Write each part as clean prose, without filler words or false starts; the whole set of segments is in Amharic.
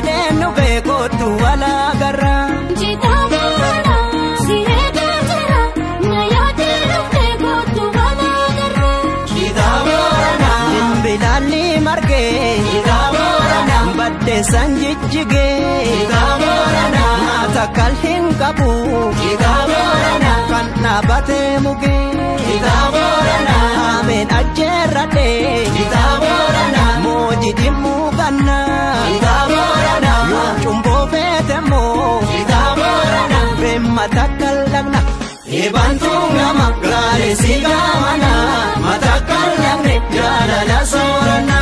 denu bekotu wala garra Chitabarana siregatara nayadenu bekotu wala garra Chitabarana bilali marge Chitabarana badde sanjijige Chitabarana takal hinkabu Chitabarana kanna bate muge Chitabarana amen ajerade Chitabarana moji dimugana Chitabarana chumbo betemo Chitabarana bemma takal lagna ebantunga magrale sigamana matakal lagne jala la sorana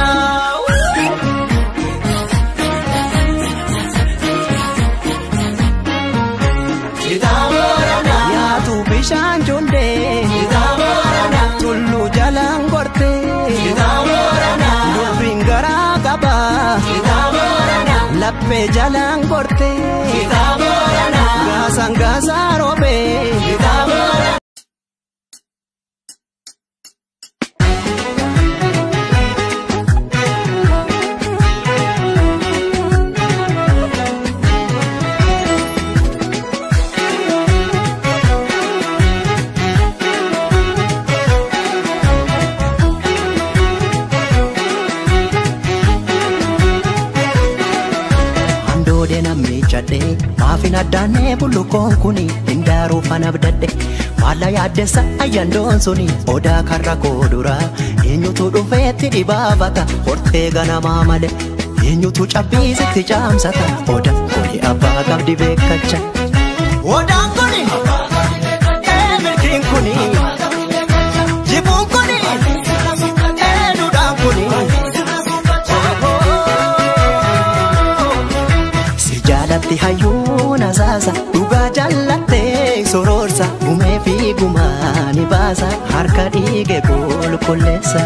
Chitabarana ya tu bishan jonde Chitabarana tullu jalan gorte Chitabarana dubingara kaba Chitabarana lappe jalan gorte Chitabarana gasangasa robe Chitabarana Maafin addaan bullukoon kuni hindaaruu fanabdadde maalla yaaddessa ayyandoon suni odaa karra koodura eenyutu dhufeetti dhibaafata hortee ganamaa male eenyutu cabbiisitti caamsata odaan kuni abbaa qabdi beekacha odaan kuni milkiin kuni jibuun kuni duudhaan kuni Jalatti hayyuuna saasa dhugaa jallatte sororsa gumee fi gumaani baasa harka dhiige qulqulleessa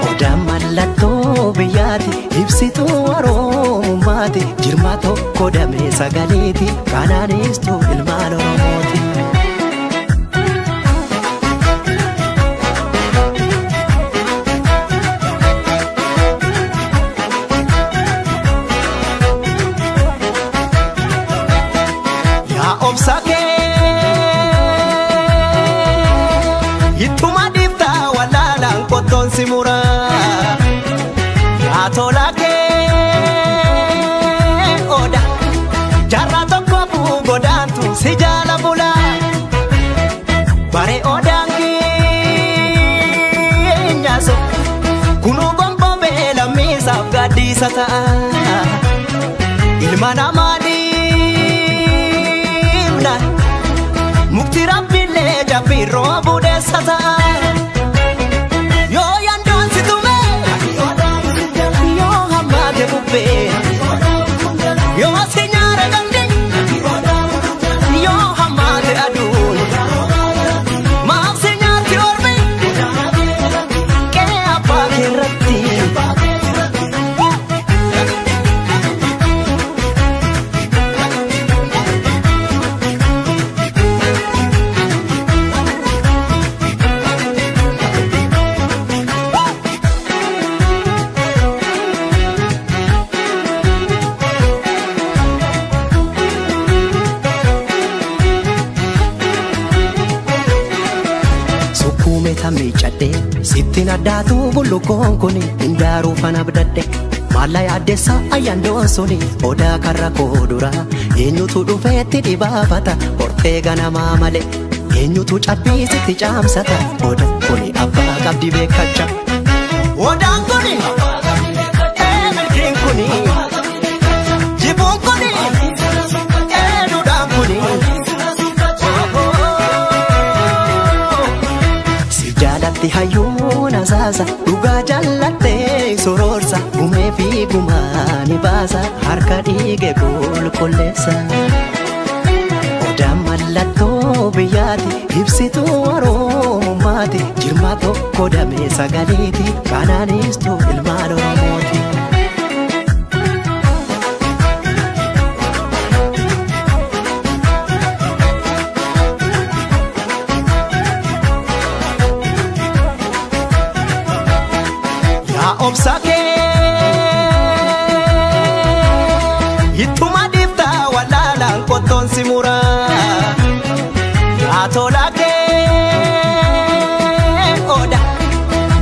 odaan mallattoo biyyaati ibsituu Oromummaati jirma tokko damee sagaliiti kanaanistuu ilmaan Oromooti. Obsake Ituma difta walalan koton simura Atolake Oda Jarra tokko bugodantu sijala bula Bare odangi Nyaso Kunu gombo bela misaf gadisa ta'a Ilma namadi Mukti rabbile jabi robu desata Yo yandon situme Yo hamade bubbe Yo sinyare gandi Yo hamade adun Maaf sinyati ormi Ke apa kirati Sittin addaatu bullukoon kuni hindaaruu fanabdadde maalla yaaddessa ayyandoon suni odaa karra koodura eenyutu dhufeetti dhibaafata hortee ganamaa male eenyutu cabbiisitti caamsata odaan kuni abbaa qabdi beekacha odaan kuni milkiin kuni jibuun kuni duudhaan kuni Jalatti hayyuuna saasa dhugaa jallatte sororsa gumee fi gumaani baasa harka dhiige qulqulleessa odaan mallattoo biyyaati ibsituu Oromummaati jirma tokko damee sagaliiti kanaanistuu ilmaan Oromooti. obsake ittuma difta walaalaan qottoon si muraa yaatola kee oda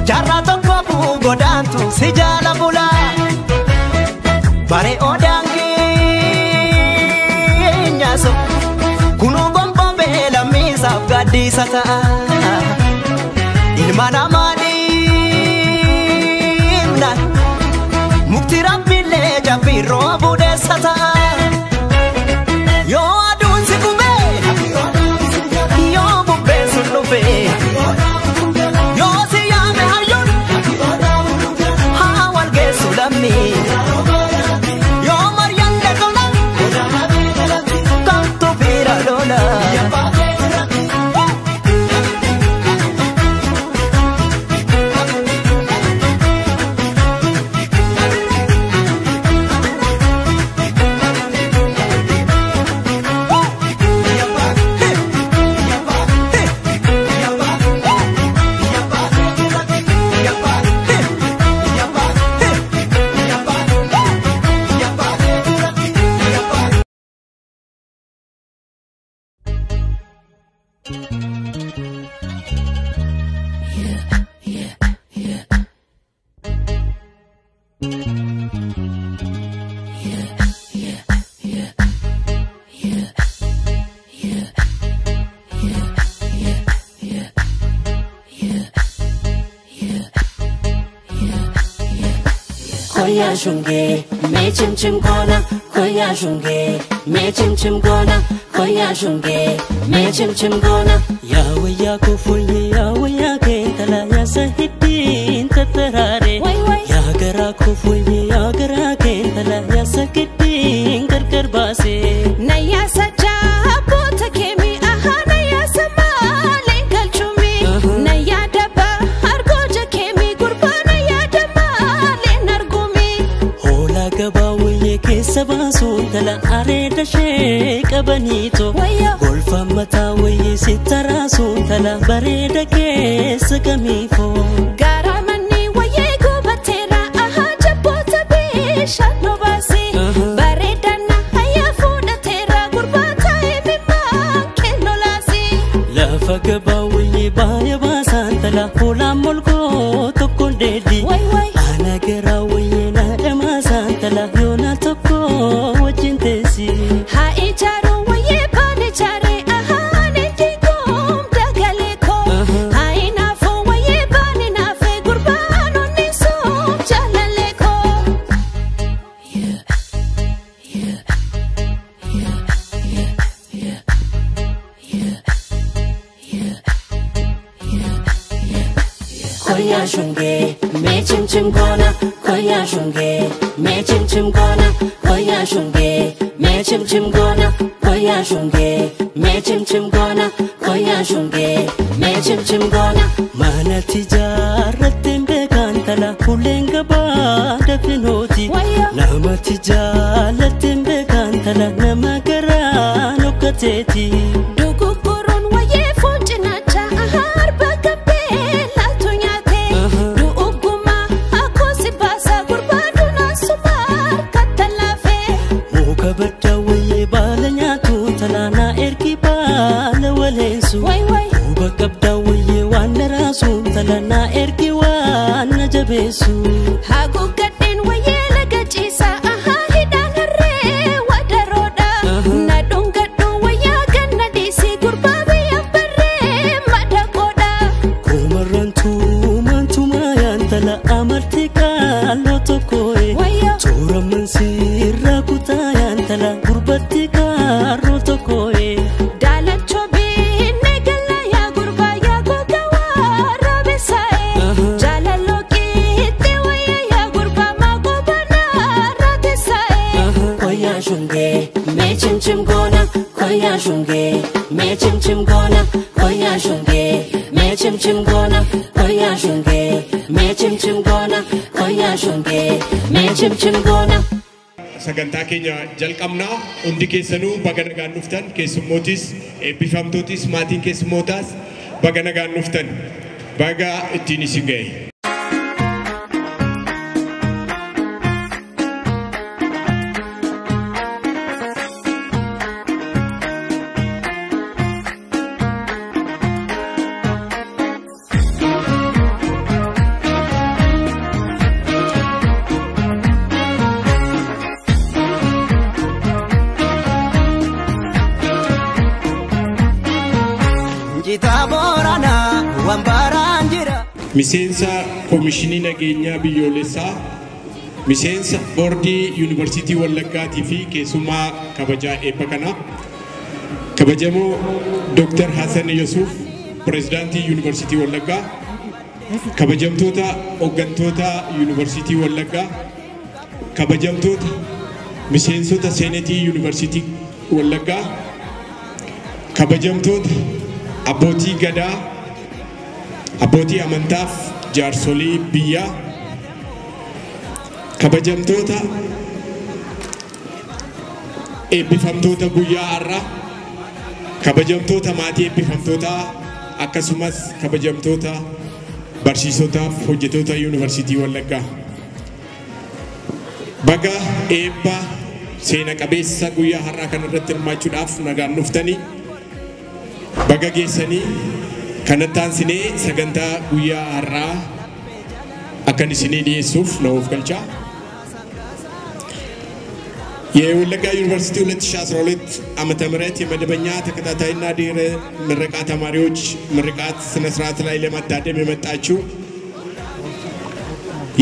jarra tokko buu godaantu si jaala bulaa bare odaan keenyaaso kunuu gomboo beela miisaaf gaddiisa ta'a ilma namaa dhiibna mukti rabbiillee jabbii roobu deessa ta'a yoo aduun si gubee yoo bubbeen sun dhufee yoo si yaame hayyuun haa wal geessu lammii yoo maryan deegola kamtu biira lola. Koya shunge, me chim chim gona. Koya shunge, me chim chim gona. Koya shunge, me chim chim gona. Ya waya ko fulye, ya waya ke tala ya sahidin tatarare. Ya gara ko fulye, ya gara ke tala ya sakidin kar base. Naya sacha bota kemi aha naya sama lenkal chumi. Naya daba argoja kemi gurba naya dama lenargumi. Hola gaba waye ke sabasun tala areda sheka banito. Golfa mata waye sitarasun tala bareda ke sagamifo. Garamani waye gubatera aha jabota bisha no basi. Baredana haya fuda tera gurbata emima kenolasi. Lafa gaba waye baya basan tala hola molko tokko dedi. Ana gara waye na dama san tala yona tokko wajin tesi. Ha ijaru waye bane jare aha nendigum dagaleko. Ha inafu waye bane nafe gurbano niso jalaleko. Koya shunge, me chim chim gona. Koya shunge, me chim chim gona. Koya shunge, me chim chim gona. Koya shunge, me chim chim gona. Koya shunge, me chim chim gona. Mana tijaaratin beekan tala kuleen gabaa dafinoti. Nama tijaalatin beekan tala nama garaa nokkateeti. Dugugurun waye funjinacha ahar bagabe latu nyate. Duuguma akosi basa gurbadu nasumar katalafe. Muka badda waye baala nyaatu tala na ergi baala waleensu. Kuba qabda waye waan naraasu tala na ergi waan na jabeessu. Haguugadeen waye laga ciisa aha hidhaan harree wadaroodha. Na dhungadhu wayyaa ganna dhiisii gurbaa biyya barree madaqoodha. Kumarrantuu mantumaa yaan tala amartii qaaloo tokkoe. Toora mansirraa kutaa yaan tala gurbatti qaarroo tokkoe. Daalachoo biinne galla yaa gurbaa yaa goga warra besaa'e. Jaalaloo qiixxee wayyaa yaa gurbaa maagoo banaa raatesaa'e. Koya shunge, Me chim chim gona. Koya shunge, me chim chim gona. Koya shunge, me chim chim gona. Koya shunge, me chim chim gona. Koya shunge, me chim chim gona. sagantaa keenya jalqabnaa hundi keessanuu baga nagaan dhuftan keessummootis eebbifamtootis maatiin keessummootaas baga nagaan dhuftan baga ittiin isin ga'e. miseensa Komishinii Nageenyaa Biyyoolessaa, miseensa Boordii Yuunivarsiitii Wallaggaatii fi keessummaa kabajaa eebba kanaa, kabajamoo Dr. Hassan Yusuf, Pireezidaantii Yuunivarsiitii Wallaggaa, kabajamtoota hooggantoota Yuunivarsiitii Wallaggaa, kabajamtoota miseensota Seenetii Yuunivarsiitii Wallaggaa, kabajamtoota abbootii gadaa, abbootii amantaaf jaarsolii biyyaa, kabajamtoota eebbifamtoota guyyaa har'aa, kabajamtoota maatii eebbifamtootaa, akkasumas kabajamtoota barsiisotaaf hojjettoota Yuunivarsiitii Wallaggaa. Baga eebba seena qabeessa guyyaa har'aa kanarratti hirmaachuudhaaf nagaan dhuftanii baga geessanii kanatti aansinee sagantaa guyyaa har'aa akkan isinii dhiyeessuuf na of galchaa. የወለጋ ዩኒቨርሲቲ 2012 ዓመተ ምህረት የመደበኛ ተከታታይና ድህረ ምረቃ ተማሪዎች ምርቃት ስነ ስርዓት ላይ ለመታደም የመጣችሁ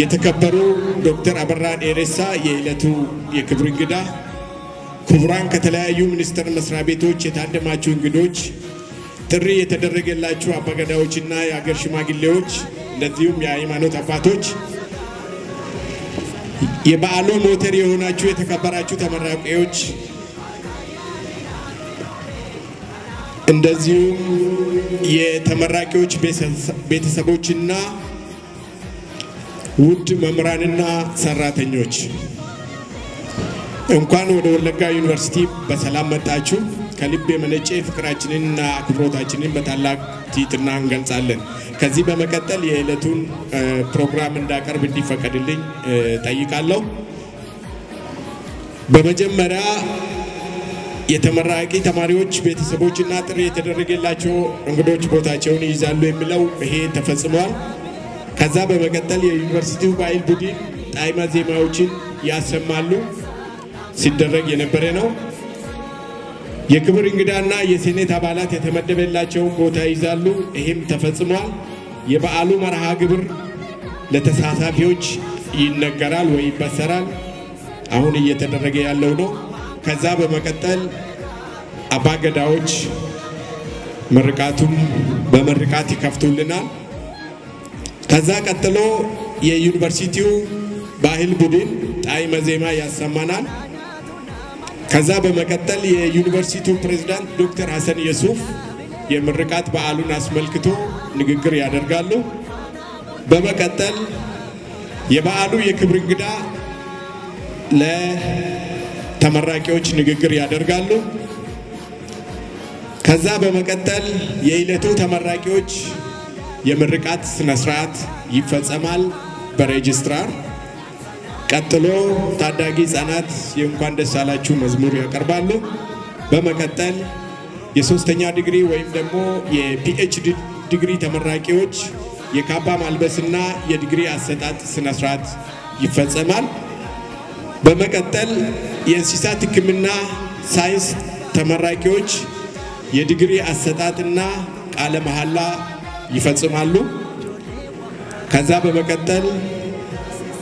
የተከበሩ ዶክተር አበራ ዴሬሳ የዕለቱ የክብር እንግዳ፣ ክቡራን ከተለያዩ ሚኒስቴር መስሪያ ቤቶች የታደማችሁ እንግዶች፣ ጥሪ የተደረገላችሁ አባገዳዎችና የአገር ሽማግሌዎች፣ እንደዚሁም የሃይማኖት አባቶች፣ የበዓሉ ሞተር የሆናችሁ የተከበራችሁ ተመራቂዎች፣ እንደዚሁም የተመራቂዎች ቤተሰቦችና ውድ መምህራንና ሰራተኞች እንኳን ወደ ወለጋ ዩኒቨርሲቲ በሰላም መጣችሁ። ከልብ የመነጨ ፍቅራችንንና አክብሮታችንን በታላቅ ትህትና እንገልጻለን። ከዚህ በመቀጠል የዕለቱን ፕሮግራም እንዳቀርብ እንዲፈቀድልኝ ጠይቃለሁ። በመጀመሪያ የተመራቂ ተማሪዎች ቤተሰቦችና ጥሪ የተደረገላቸው እንግዶች ቦታቸውን ይይዛሉ የሚለው ይሄ ተፈጽሟል። ከዛ በመቀጠል የዩኒቨርሲቲው ባይል ቡድን ጣዕመ ዜማዎችን ያሰማሉ ሲደረግ የነበረ ነው። የክብር እንግዳና የሴኔት አባላት የተመደበላቸው ቦታ ይዛሉ፣ ይሄም ተፈጽሟል። የበዓሉ መርሃ ግብር ለተሳታፊዎች ይነገራል ወይ ይበሰራል፣ አሁን እየተደረገ ያለው ነው። ከዛ በመቀጠል አባገዳዎች ምርቃቱም በመርቃት ይከፍቱልናል። ከዛ ቀጥሎ የዩኒቨርሲቲው ባህል ቡድን ጣዕመ ዜማ ያሰማናል። ከዛ በመቀጠል የዩኒቨርሲቲው ፕሬዝዳንት ዶክተር ሐሰን የሱፍ የምርቃት በዓሉን አስመልክቶ ንግግር ያደርጋሉ። በመቀጠል የበዓሉ የክብር እንግዳ ለተመራቂዎች ንግግር ያደርጋሉ። ከዛ በመቀጠል የዕለቱ ተመራቂዎች የምርቃት ስነ ስርዓት ይፈጸማል በሬጅስትራር። ቀጥሎ ታዳጊ ህጻናት የእንኳን ደስ አላችሁ መዝሙር ያቀርባሉ። በመቀጠል የሶስተኛ ዲግሪ ወይም ደግሞ የፒኤችዲ ዲግሪ ተመራቂዎች የካባ ማልበስና የዲግሪ አሰጣጥ ስነ ስርዓት ይፈጸማል። በመቀጠል የእንስሳት ሕክምና ሳይንስ ተመራቂዎች የዲግሪ አሰጣጥና ቃለ መሐላ ይፈጽማሉ። ከዛ በመቀጠል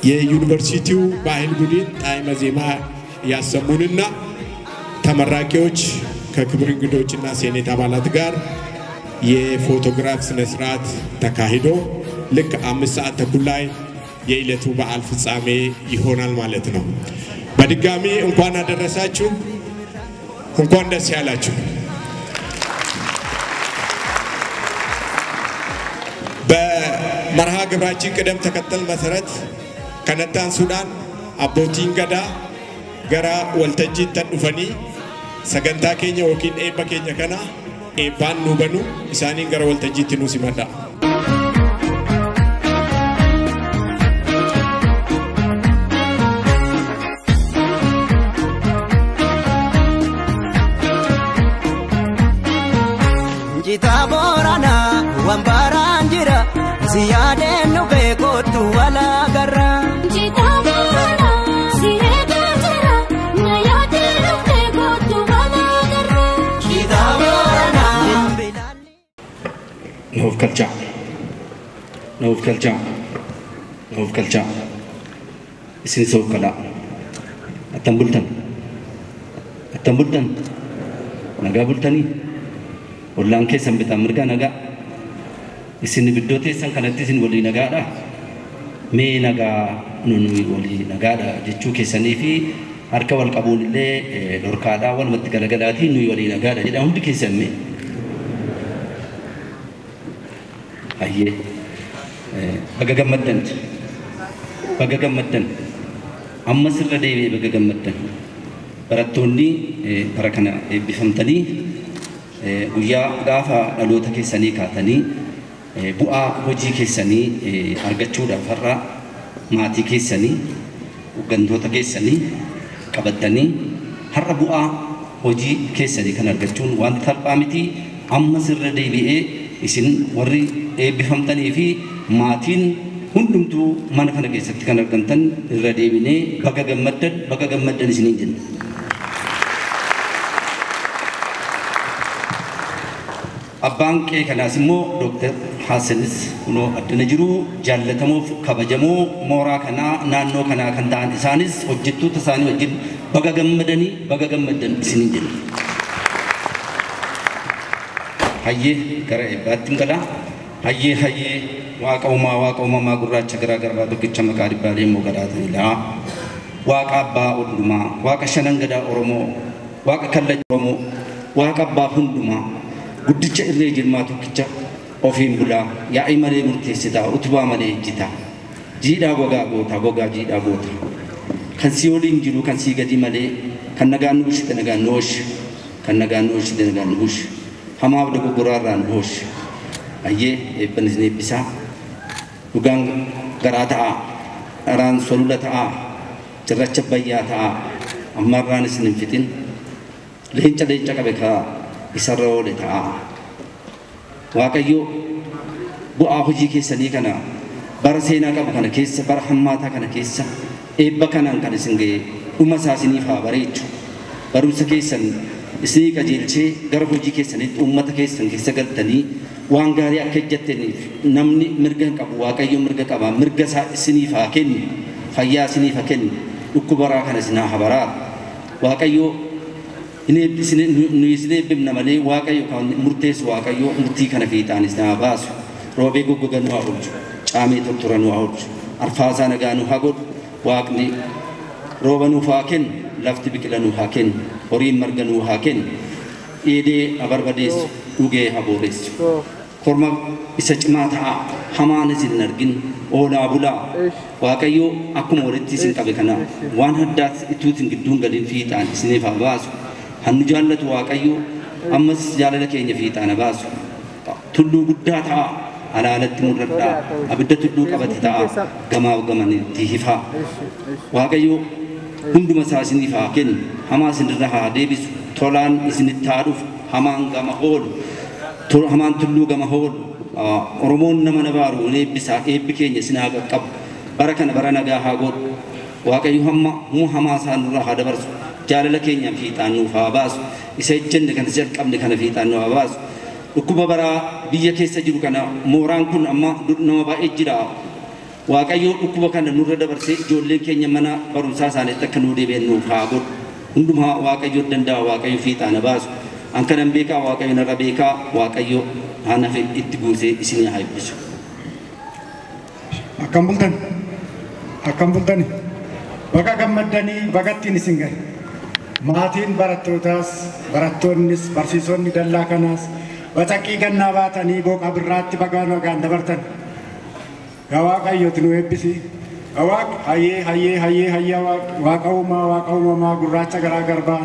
የዩኒቨርሲቲው ባህል ቡድን ጣዕመ ዜማ ያሰሙንና ተመራቂዎች ከክብር እንግዶችና ሴኔት አባላት ጋር የፎቶግራፍ ስነ ስርዓት ተካሂዶ ልክ 5 ሰዓት ተኩል ላይ የዕለቱ በዓል ፍጻሜ ይሆናል ማለት ነው። በድጋሚ እንኳን አደረሳችሁ፣ እንኳን ደስ ያላችሁ። በመርሃ ግብራችን ቅደም ተከተል መሰረት ከነታን ሱዳን አቦቲን ገዳ ገራ ወልተጂ ተዱፈኒ ሰገንታ ኬኛ ወኪን ኤባ ኬኛ ከና ኤባን ኑበኑ ኢሳኒን ገራ ወልተጂ ትኑ ሲመዳ ጂታ ቦራና ወንባራን ጅራ ሲያዴ ኑ ቤኮቱ ወላ ገራ of culture. Nauf kalcha isin so kala atam bultan naga bultani wallan ke sambita mirga naga isin biddote san kanatti isin wali naga da me naga nunui wali naga da jechu kesani fi harka wal qabul ille dorkada wal matgalgalati nui wali naga da jeda hundi kesamme ayye baga gammaddan amma sirra deebi'ee baga gammaddan barattoonni bara kana eebbifamtanii guyyaa gaafa dhaloota keessanii kaatanii bu'aa hojii keessanii argachuudhaaf har'a maatii keessanii hooggantoota keessanii qabattanii har'a bu'aa hojii keessanii kan argachuun waan salphaa miti. Amma sirra deebi'ee isin warri eebbifamtanii fi maatiin hundumtuu mana kana keessatti kan argamtan irra deebinee baga gammaddan isiniin jenna. Abbaan qee kanaas immoo Dr. Hasanis kunoo addana jiru jaallatamuuf kabajamoo mooraa kanaa naannoo kanaa kan ta'an isaanis hojjettoota isaanii wajjin baga gammaddan isiniin jenna. Hayyee gara eebbaatti hin gala. Hayyee waaqa uumamaa gurraacha garaa garaa tokkicha maqaa dhibbaalee immoo gadaatanidha. Waaqa abbaa hundumaa, waaqa shanan gadaa Oromoo, waaqa kallacha Oromoo, waaqa abbaa hundumaa, guddicha irree jirmaa tokkicha ofiin bulaa, yaa'ii malee murteessitaa, utubaa malee ejjitaa, jiidhaa gogaa jiidhaa goota. Kan si waliin jiru kan si gadi malee, kan nagaan nu bushite nagaan nu hooshi, kan nagaan nu hooshite nagaan nu bushi. Hamaaf dogoggoraarraan hooshi. Hayyee eebban isin eebbisaa. Dhugaan garaa ta'a, dharaan solula ta'a, cirracha bayyaa ta'a, ammarraan isin hin fixin. Leenca qabe kaa isarra oole ta'a. Waaqayyo bu'aa hojii keessanii kana bara seenaa qabu kana keessa, bara hammaataa kana keessa eebba kanaan kan isin ga'e dhuma isaa isiniif haa bareechu. Barumsa keessan isinii qajeelchee gara hojii keessanitti uummata keessan keessa galtanii waan gaarii akka hojjettaniif namni mirga qabu waaqayyo mirga qaba. Mirga isaa isiniif haa kennu, fayyaa isiniif haa kennu, dhukkubaraa kana isin haa baraaru. Waaqayyo nu isin eebbifna malee waaqayyo kan murteessu waaqayyo murtii kana fiixaan isin haa baasu. Roobee goggoga nu haa oolchu, caamee tortora nu haa oolchu, arfaasaa nagaa nu haa godhu. Waaqni rooba nuuf haa kennu, lafti biqila nu haa kennu, horiin marga nu haa kennu, dheedee haa barbadeessu, dhugee haa booressu. Korma isa cimaa ta'a, hamaan isin hin argin, oolaa bulaa. Waaqayyo akkuma walitti isin qabe kana waan addaas ituutiin gidduun galiin fiixaan isiniif haa baasu. Hannu jaallatu waaqayyo ammas jaalala keenya fiixaan haa baasu. Tulluu guddaa ta'a, alaalatti mul'adhaa, abidda tulluu qabate ta'a, gamaaf gamanitti hifaa. Waaqayyo hunduma isaa isiniif haa kennu, hamaa isinirra haa deebisu, tolaan isinitti haa dhufu, hamaan gama hoolu, hamaan tulluu gama hoolu. Oromoon nama nabaaru eebbisaa, eebbi keenya isin haa qaqqabu. Bara kana bara nagaa haa godhu. Waaqayyo hamaa isaanirra haa dabarsu. Jaalala keenya fiixaan nuuf haa baasu. Isa ejjenne kana jalqabne kana fiixaan nuuf haa baasu. Dhukkuba baraa biyya keessa jiru kana mooraan kun amma nama baay'ee jira. Waaqayyo dhukkuba kana nurra dabarsee ijoolleen keenya mana barumsaa isaaniitti akka nuu deebi'an nuuf haa godhu. Hundumaa waaqayyo danda'a, waaqayyo fiixaan haa baasu. An kanan beekaa waaqayyo narra beekaa, waaqayyo haa itti guusee isinii haa eebbisu. Akkam bultani baga gammaddanii bagattiin isin gahe. Maatiin barattootaas, barattoonnis, barsiisonni dallaa kanaas bacaqii gannaa baatanii booqa birraatti bagaan wagaan dabartan. Yaa waaqayyooti nu eebbisi. Hayyee waaqa uumamaa gurraacha garaa garbaa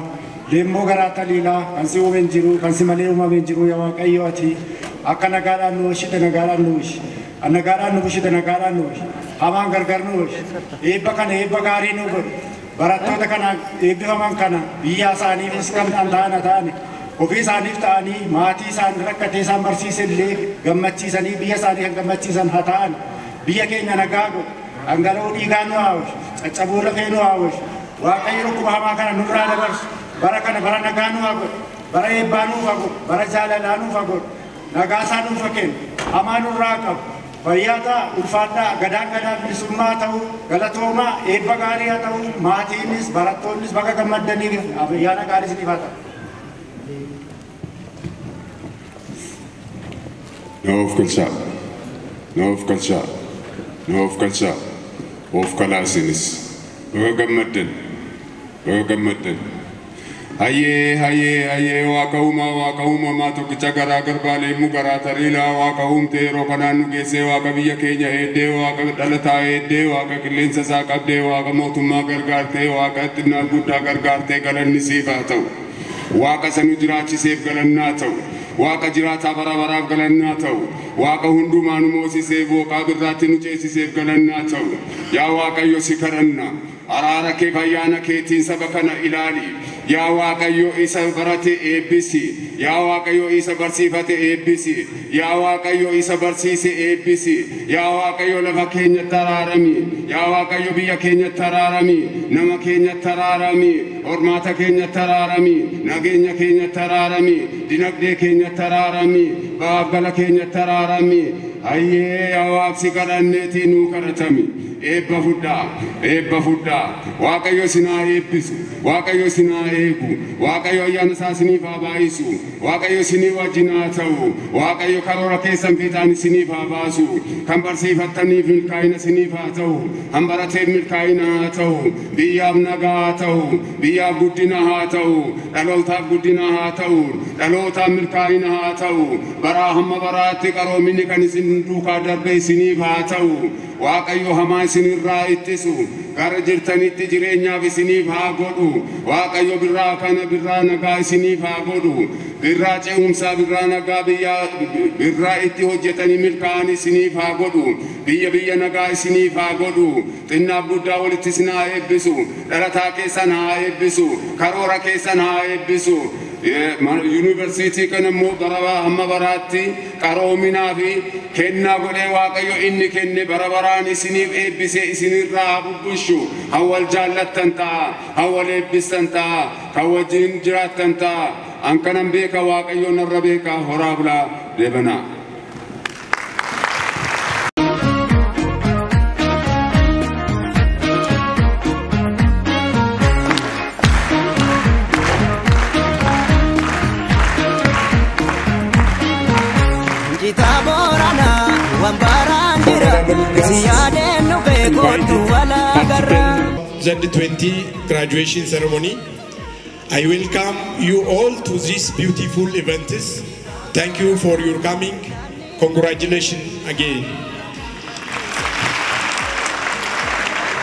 leemmoo garaa taliilaa kan si uumeen jiru kan si malee uumameen jiru yaa waaqayyo ati akka nagaadhaan nu oolchite nagaadhaan nu oolchi. Nagaadhaan nu bushite nagaadhaan nu oolchi. Hamaan gargar nu oolchi. Eebba kana eebba gaarii nu godhu. Barattoota kana eebbifaman kana biyya isaaniifis kan ta'ani ofii isaaniif ta'anii maatii isaanii rakkatee isaan barsiise illee gammachiisanii biyya isaanii kan gammachiisan haa ta'an. Biyya keenya nagaa godhu. Dhangala'uu dhiigaa nu haa oolchu. Caccabuu lafee nu haa oolchu. Waaqayyo dhukkuba hamaa kana nurraa dabarsu. Bara kana bara nagaa nu haa godhu. Bara eebbaa nuuf haa godhu. Bara jaalalaa nuuf haa godhu. Nagaa isaa nuuf haa kennu. Hamaa nurraa qabu. Fayyaata ulfaadhaa gadaan bilisummaa ta'u galatoomaa eebba gaarii haa ta'u maatiinis barattoonnis bakka gammaddaniif ayyaana gaarii isiniif haa ta'u. Noof galchaa, noof galchaa, noof galchaa, of kalaasinis bakka gammaddan. Hayyee waaqa uumamaa tokkicha garaa garbaalee immoo garaa tariilaa waaqa uumtee yeroo kanaan nu geessee waaqa biyya keenya heeddee waaqa dhalataa heeddee waaqa qilleensa isaa qabdee waaqa mootummaa gargaartee waaqa xinnaa guddaa gargaartee galanni siif haa ta'u. Waaqa sanu jiraachiseef galannaa ta'u. Waaqa jiraataa bara baraaf galannaa ta'u. Waaqa hundumaa nu moosisee booqaa birraatti nu ceesiseef galannaa ta'u. Yaa Waaqayyo si kadhanna. Araara kee ayyaana keetiin saba kana ilaali. Yaa Waaqayyo isa barate eebbisi. Yaa Waaqayyo isa barsiifate eebbisi. Yaa Waaqayyo isa barsiise eebbisi. Yaa Waaqayyo lafa keenyatti araarami. Yaa Waaqayyo biyya keenyatti araarami. Nama keenyatti araarami. Qormaata keenyatti araarami. Nageenya keenyatti araarami. Dinagdee keenyatti araarami. Baaf gala keenyatti araarami. Hayyee yaa Waaqsi kadhanneetii nuu kadhatami. Eebba fuddaa. Waaqayyo sinaa eebbisu. Waaqayyo sinaa eegu. Waaqayyo ayyaana isaa siniif haa baayisu. Waaqayyo sinii wajjin haa ta'u. Waaqayyo karoora keessan fiixaan siniif haa baasu. Kan barsiifattaniif milkaa'ina siniif haa ta'u. Kan barateef milkaa'ina haa ta'u. Biyyaaf nagaa haa ta'u. Biyyaaf guddina haa ta'u. Dhalootaaf guddina haa ta'u. Dhalootaaf milkaa'ina haa ta'u. Baraa hamma baraatti qaroominni kan isin duukaa darbe isiniif haa ta'u. Waaqayyo hamaa isinirraa ittisu. Gara jirtanitti jireenyaaf isiniif haa godhu. Waaqayyo birraa kana birraa nagaa isiniif haa godhu. Birraa ce'umsaa birraa nagaa birraa itti hojjetanii milkaa'an isiniif haa godhu. Biyya nagaa isiniif haa godhu. Xinnaaf guddaa walitti isin haa eebbisu. Dhalataa keessan haa eebbisu. Karoora keessan haa eebbisu. Yuunivarsiitii kana immoo bara hamma baraatti qaroominaa fi kennaa godhee Waaqayyo inni kenne bara baraan isiniif eebbisee isinirraa haa bubbushu. Kan wal jaallattan ta'a, kan wal eebbistan ta'a, kan wajjin jiraattan ta'a. An kanan beeka Waaqayyo narra beeka horaa bulaa deebanaa. The 20 graduation ceremony. I welcome you all to this beautiful event. Thank you for your coming. Congratulations again.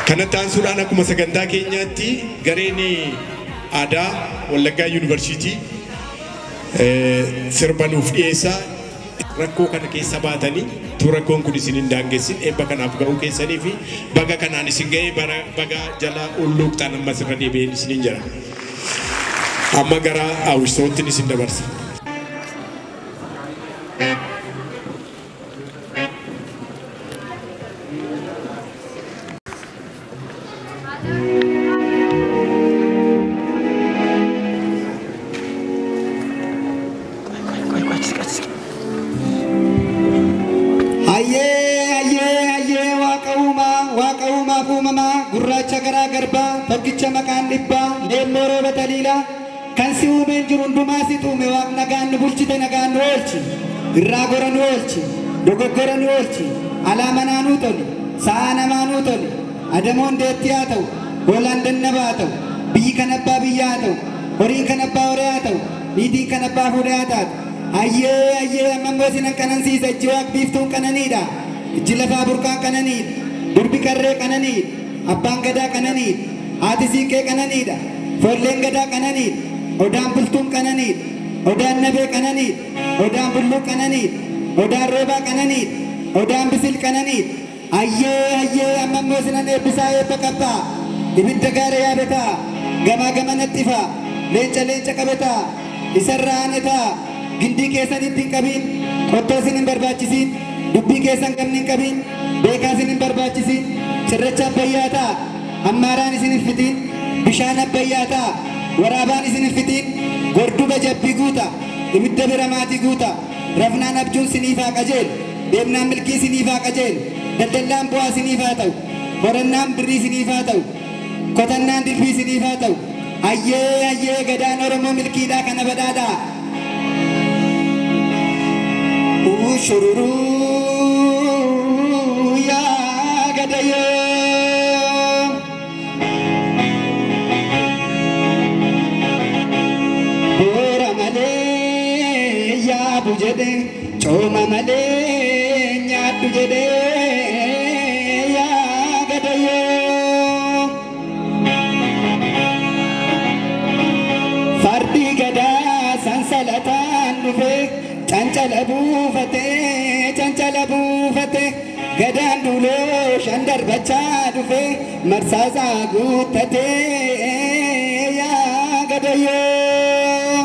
Kanattaan suuraan akkuma sagantaa keenyaatti gareen aadaa Wallaggaa University sirbanuuf dhiyeessaa rakkoo kana keessa baatanii rakkoon kun isin hin daangessin eebba kanaaf ga'uu keessanii fi baga kanaan isin ga'ee baga jala ulluuqxaan ammas irra deebi'een isin jira. Amma gara hawwisootti isin dabarsa. gurraacha garaa garbaa tokkicha maqaan dhibbaa leemmoo rooba taliilaa kan si uumeen jiru hundumaa si tuume waaq nagaan nu bulchite nagaan nu oolchi irraa gora nu oolchi dogoggora nu oolchi alaa manaa nuu toli sa'a namaa nuu toli adamoon deetti haa ta'u hoolaan dannaba haa ta'u biyyi kan abbaa biyyaa haa ta'u horiin kan abbaa horii haa ta'u niitiin kan abbaa fuudhee haa taatu ayyee ammammoo sinan kanansiisa ijji waaq biiftuun kananiidha ijji lafaa burqaan kananiidha durbi qarree kananiidha abbaan gadaa kananiidha haati siiqee kananiidha foolleen gadaa kananiidha odaan bultuun kananiidha odaan nabee kananiidha odaan bulluu kananiidha odaan roobaa kananiidha odaan bisil kananiidha ayyee ammammoo sinan eebbisaa eebba qabbaa ibidda gaara yaabetaa gamaa gama nattifaa leenca qabetaa isarraa aanetaa gindii keessan ittiin qabiin qottoo isin hin barbaachisiin dubbii keessan qabni hin qabiin beekaa isin hin barbaachisiin cirracha abbayyaa ta'a ammaaraan isin hin fitiin bishaan abbayyaa ta'a waraabaan isin hin fitiin gorduba jabbii guuta ibidda bira maatii guuta rafnaan abjuun siniifaa qajeelu deemnaan milkii siniifaa qajeelu daldallaan bu'aa siniifaa ta'u horannaan birrii siniifaa ta'u kotannaan dirbii siniifaa ta'u ayyee gadaan Oromoo milkiidhaa kana badhaadhaa shururuu yaa gadayyoo boora malee yaabu jedhe cooma malee nyaaddu jedhe yaa gadayyoo fardi gadaa sansalataan dhufe cancala buufate gadaan duuloo shan darbachaa dhufe marsaasaa guuttate yaa gadayyoo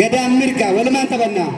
gadaan mirgaa walumaan taphannaa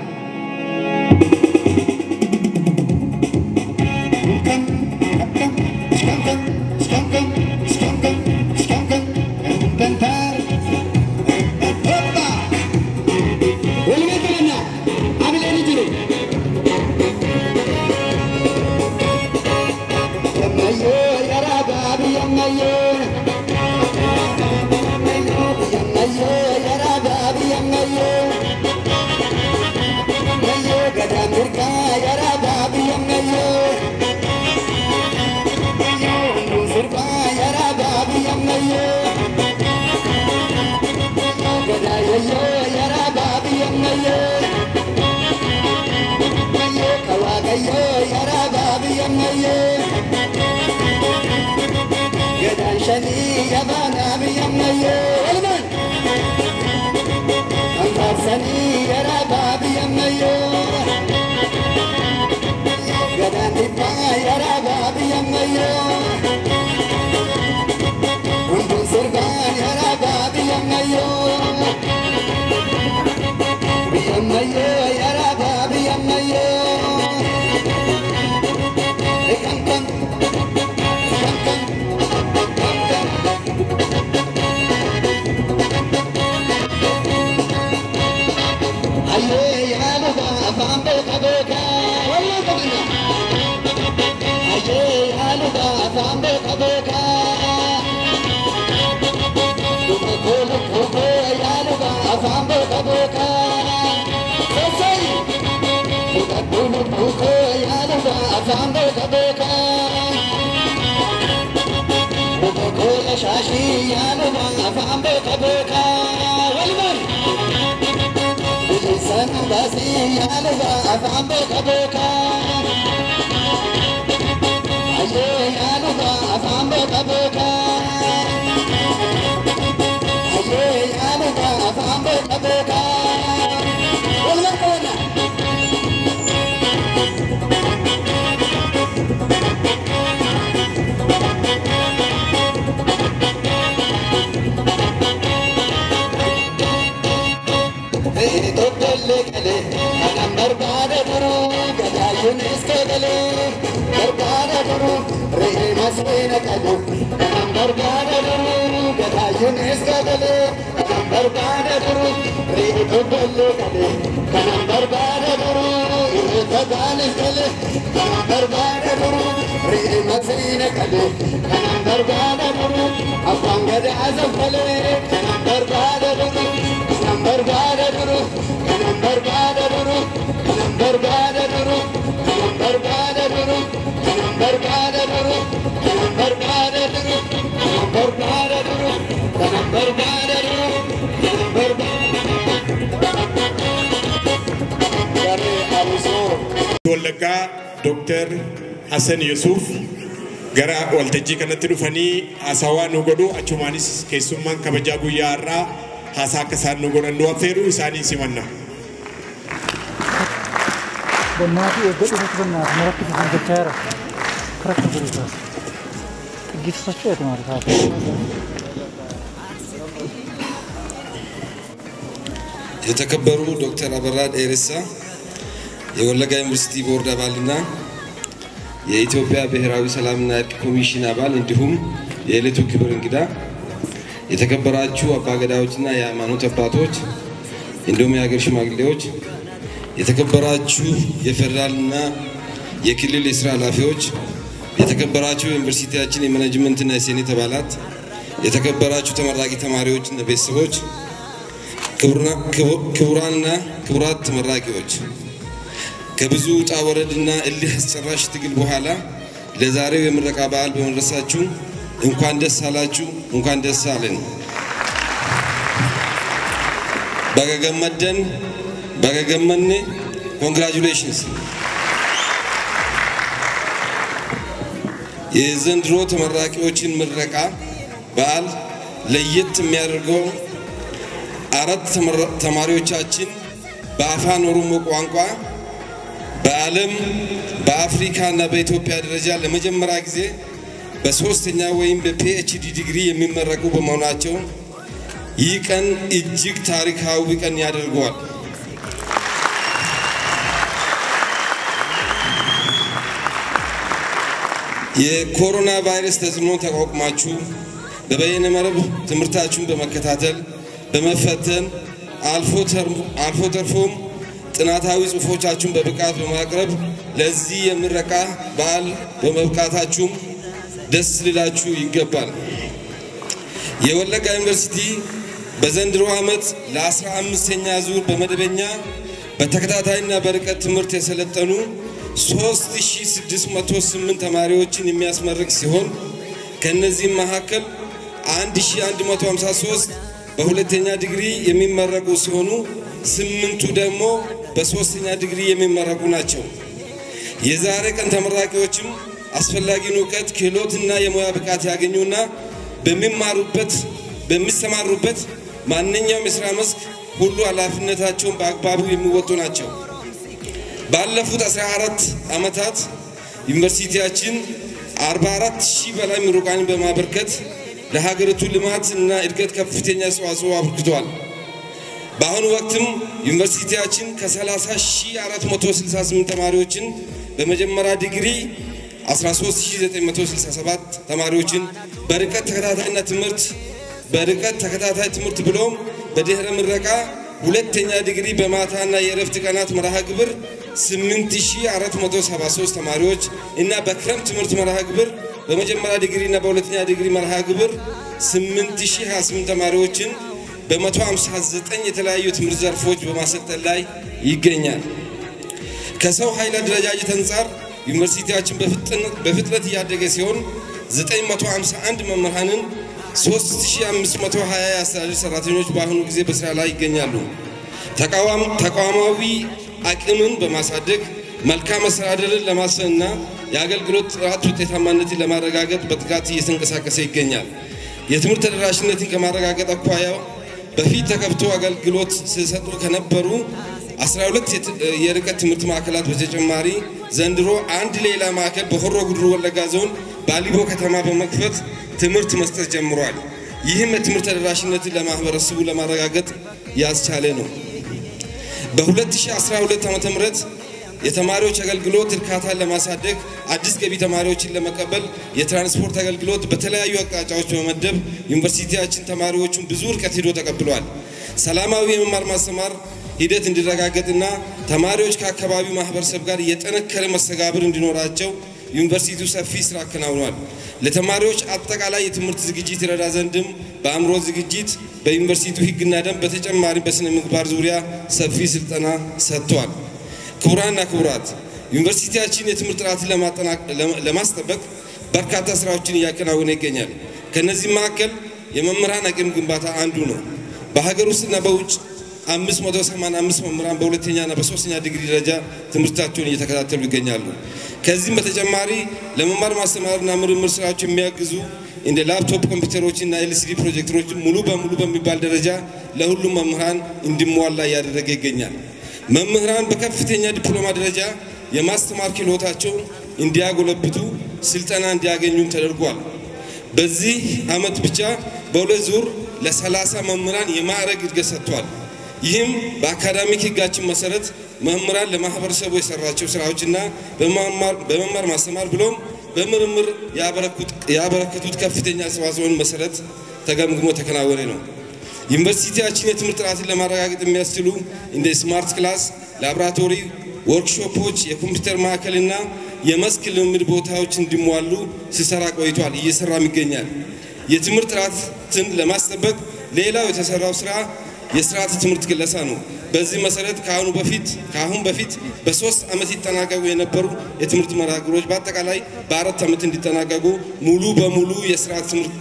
Gadan shani yabana biyamnayo alman Antarsani yara babiyamnayo Gadan dippa yara babiyamnayo Undun sirban yara babiyamnayo Biyamnayo yara babiyamnayo Shashi yanuba afambe kaboka walman Bisan basi yanuba afambe kaboka Aye yanuba afambe kaboka Aye yanuba afambe kaboka walman kona Wallaggaa Dr. Hassan Yusuf gara waltajjii kanatti dhufanii haasawaa nu godhu achumaanis keessummaan kabajaa guyyaa irraa haasaa akka isaan nu godhan nu affeeru isaanii simanna. Bonnaafi eeggadhu irratti bannaaf maratti kan jechaa jira. Karakka jiru taas. Dhiggisiisachuu eetu maali taate. የተከበሩ ዶክተር አበራ ዴሬሳ የወለጋ ዩኒቨርሲቲ ቦርድ አባልና የኢትዮጵያ ብሔራዊ ሰላምና እርቅ ኮሚሽን አባል እንዲሁም የዕለቱ ክብር እንግዳ የተከበራችሁ አባገዳዎችና የሃይማኖት አባቶች እንዲሁም የሀገር ሽማግሌዎች፣ የተከበራችሁ የፌደራልና የክልል የስራ ኃላፊዎች፣ የተከበራችሁ ዩኒቨርሲቲያችን የማኔጅመንትና የሴኔት አባላት፣ የተከበራችሁ ተመራቂ ተማሪዎችና ቤተሰቦች፣ ክቡራንና ክቡራት ተመራቂዎች ከብዙ ውጣ ወረድና እልህ አስጨራሽ ትግል በኋላ ለዛሬው የምረቃ በዓል በመድረሳችሁ እንኳን ደስ አላችሁ፣ እንኳን ደስ አለን። በገገመን ኮንግራቹሌሽንስ። የዘንድሮ ተመራቂዎችን ምረቃ በዓል ለየት የሚያደርገው አራት ተማሪዎቻችን በአፋን ኦሮሞ ቋንቋ በዓለም በአፍሪካና በኢትዮጵያ ደረጃ ለመጀመሪያ ጊዜ በሶስተኛ ወይም በፒኤችዲ ዲግሪ የሚመረቁ በመሆናቸው ይህ ቀን እጅግ ታሪካዊ ቀን ያደርገዋል። የኮሮና ቫይረስ ተጽዕኖ ተቋቁማችሁ በበይነ መረብ ትምህርታችሁን በመከታተል በመፈተን አልፎ ተርፎም ጥናታዊ ጽሑፎቻችሁን በብቃት በማቅረብ ለዚህ የምረቃ በዓል በመብቃታችሁ ደስ ሊላችሁ ይገባል። የወለጋ ዩኒቨርሲቲ በዘንድሮ ዓመት ለ15ኛ ዙር በመደበኛ በተከታታይና በርቀት ትምህርት የሰለጠኑ 3608 ተማሪዎችን የሚያስመርቅ ሲሆን ከነዚህ መካከል 1153 በሁለተኛ ዲግሪ የሚመረቁ ሲሆኑ 8ቱ ደግሞ በሶስተኛ ዲግሪ የሚመረቁ ናቸው። የዛሬ ቀን ተመራቂዎችም አስፈላጊውን ዕውቀት ክህሎትና የሙያ ብቃት ያገኙና በሚሰማሩበት ማንኛውም የሥራ መስክ ሁሉ ኃላፊነታቸውን በአግባቡ የሚወጡ ናቸው። ባለፉት 14 ዓመታት ዩኒቨርሲቲያችን 44000 በላይ ምሩቃንን በማበርከት ለሀገሪቱ ልማትና እድገት ከፍተኛ አስተዋጽኦ አበርክቷል። በአሁኑ ወቅትም ዩኒቨርሲቲያችን ከ30468 ተማሪዎችን በመጀመሪያ ዲግሪ 13967 ተማሪዎችን በርቀት ተከታታይ ትምህርት ብሎም በድህረ ምረቃ ሁለተኛ ዲግሪ በማታና የእረፍት ቀናት መርሃ ግብር 8473 ተማሪዎች እና በክረምት ትምህርት መርሃ ግብር በመጀመሪያ ዲግሪና በሁለተኛ ዲግሪ መርሃ ግብር 8028 ተማሪዎችን በ159 የተለያዩ ትምህርት ዘርፎች በማሰልጠን ላይ ይገኛል። ከሰው ኃይል አደረጃጀት አንፃር ዩኒቨርሲቲያችን በፍጥነት እያደገ ሲሆን 951 መምህራንን 3520 የአስተዳደር ሰራተኞች በአሁኑ ጊዜ በስራ ላይ ይገኛሉ። ተቋማዊ አቅምን በማሳደግ መልካም አስተዳደርን ለማስፈንና የአገልግሎት ጥራት ውጤታማነትን ለማረጋገጥ በትጋት እየተንቀሳቀሰ ይገኛል። የትምህርት ተደራሽነትን ከማረጋገጥ አኳያ በፊት ተከፍቶ አገልግሎት ሲሰጡ ከነበሩ 12 የርቀት ትምህርት ማዕከላት በተጨማሪ ዘንድሮ አንድ ሌላ ማዕከል በሆሮ ጉዱሩ ወለጋ ዞን ባሊቦ ከተማ በመክፈት ትምህርት መስጠት ጀምሯል። ይህም የትምህርት ተደራሽነትን ለማህበረሰቡ ለማረጋገጥ ያስቻለ ነው። በ2012 ዓ.ም የተማሪዎች አገልግሎት እርካታን ለማሳደግ አዲስ ገቢ ተማሪዎችን ለመቀበል የትራንስፖርት አገልግሎት በተለያዩ አቅጣጫዎች በመመደብ ዩኒቨርሲቲያችን ተማሪዎችን ብዙ ርቀት ሄዶ ተቀብሏል። ሰላማዊ የመማር ማስተማር ሂደት እንዲረጋገጥና ተማሪዎች ከአካባቢው ማህበረሰብ ጋር የጠነከረ መስተጋብር እንዲኖራቸው ዩኒቨርሲቲው ሰፊ ስራ አከናውኗል። ለተማሪዎች አጠቃላይ የትምህርት ዝግጅት ይረዳ ዘንድም በአእምሮ ዝግጅት በዩኒቨርሲቲው ሕግና ደንብ በተጨማሪ በስነ ምግባር ዙሪያ ሰፊ ስልጠና ሰጥቷል። ክቡራንና ክቡራት ዩኒቨርሲቲያችን የትምህርት ጥራትን ለማስጠበቅ በርካታ ስራዎችን እያከናወነ ይገኛል። ከነዚህ መካከል የመምህራን አቅም ግንባታ አንዱ ነው። በሀገር ውስጥና በውጭ 585 መምህራን በሁለተኛና በሶስተኛ ዲግሪ ደረጃ ትምህርታቸውን እየተከታተሉ ይገኛሉ። ከዚህም በተጨማሪ ለመማር ማስተማርና ምርምር ስራዎች የሚያግዙ እንደ ላፕቶፕ ኮምፒውተሮችና ኤልሲዲ ፕሮጀክተሮች ሙሉ በሙሉ በሚባል ደረጃ ለሁሉም መምህራን እንዲሟላ እያደረገ ይገኛል። መምህራን በከፍተኛ ዲፕሎማ ደረጃ የማስተማር ክህሎታቸው እንዲያጎለብቱ ስልጠና እንዲያገኙም ተደርጓል። በዚህ ዓመት ብቻ በሁለት ዙር ለ30 መምህራን የማዕረግ እድገት ሰጥቷል። ይህም በአካዳሚክ ሕጋችን መሰረት መምህራን ለማህበረሰቡ የሰራቸው ስራዎችና በመማር ማስተማር ብሎም በምርምር ያበረከቱት ከፍተኛ አስተዋጽኦን መሰረት ተገምግሞ ተከናወነ ነው። ዩኒቨርሲቲያችን የትምህርት ጥራትን ለማረጋገጥ የሚያስችሉ እንደ ስማርት ክላስ፣ ላብራቶሪ፣ ወርክሾፖች፣ የኮምፒውተር ማዕከልና የመስክ ልምምድ ቦታዎች እንዲሟሉ ሲሰራ ቆይቷል፣ እየሰራም ይገኛል። የትምህርት ጥራትን ለማስጠበቅ ሌላው የተሰራው ስራ የስርዓተ ትምህርት ክለሳ ነው። በዚህ መሰረት ከአሁን በፊት በ3 ዓመት ይጠናቀቁ የነበሩ የትምህርት መርሃ ግብሮች በአጠቃላይ በ4 ዓመት እንዲጠናቀቁ ሙሉ በሙሉ የስርዓተ ትምህርት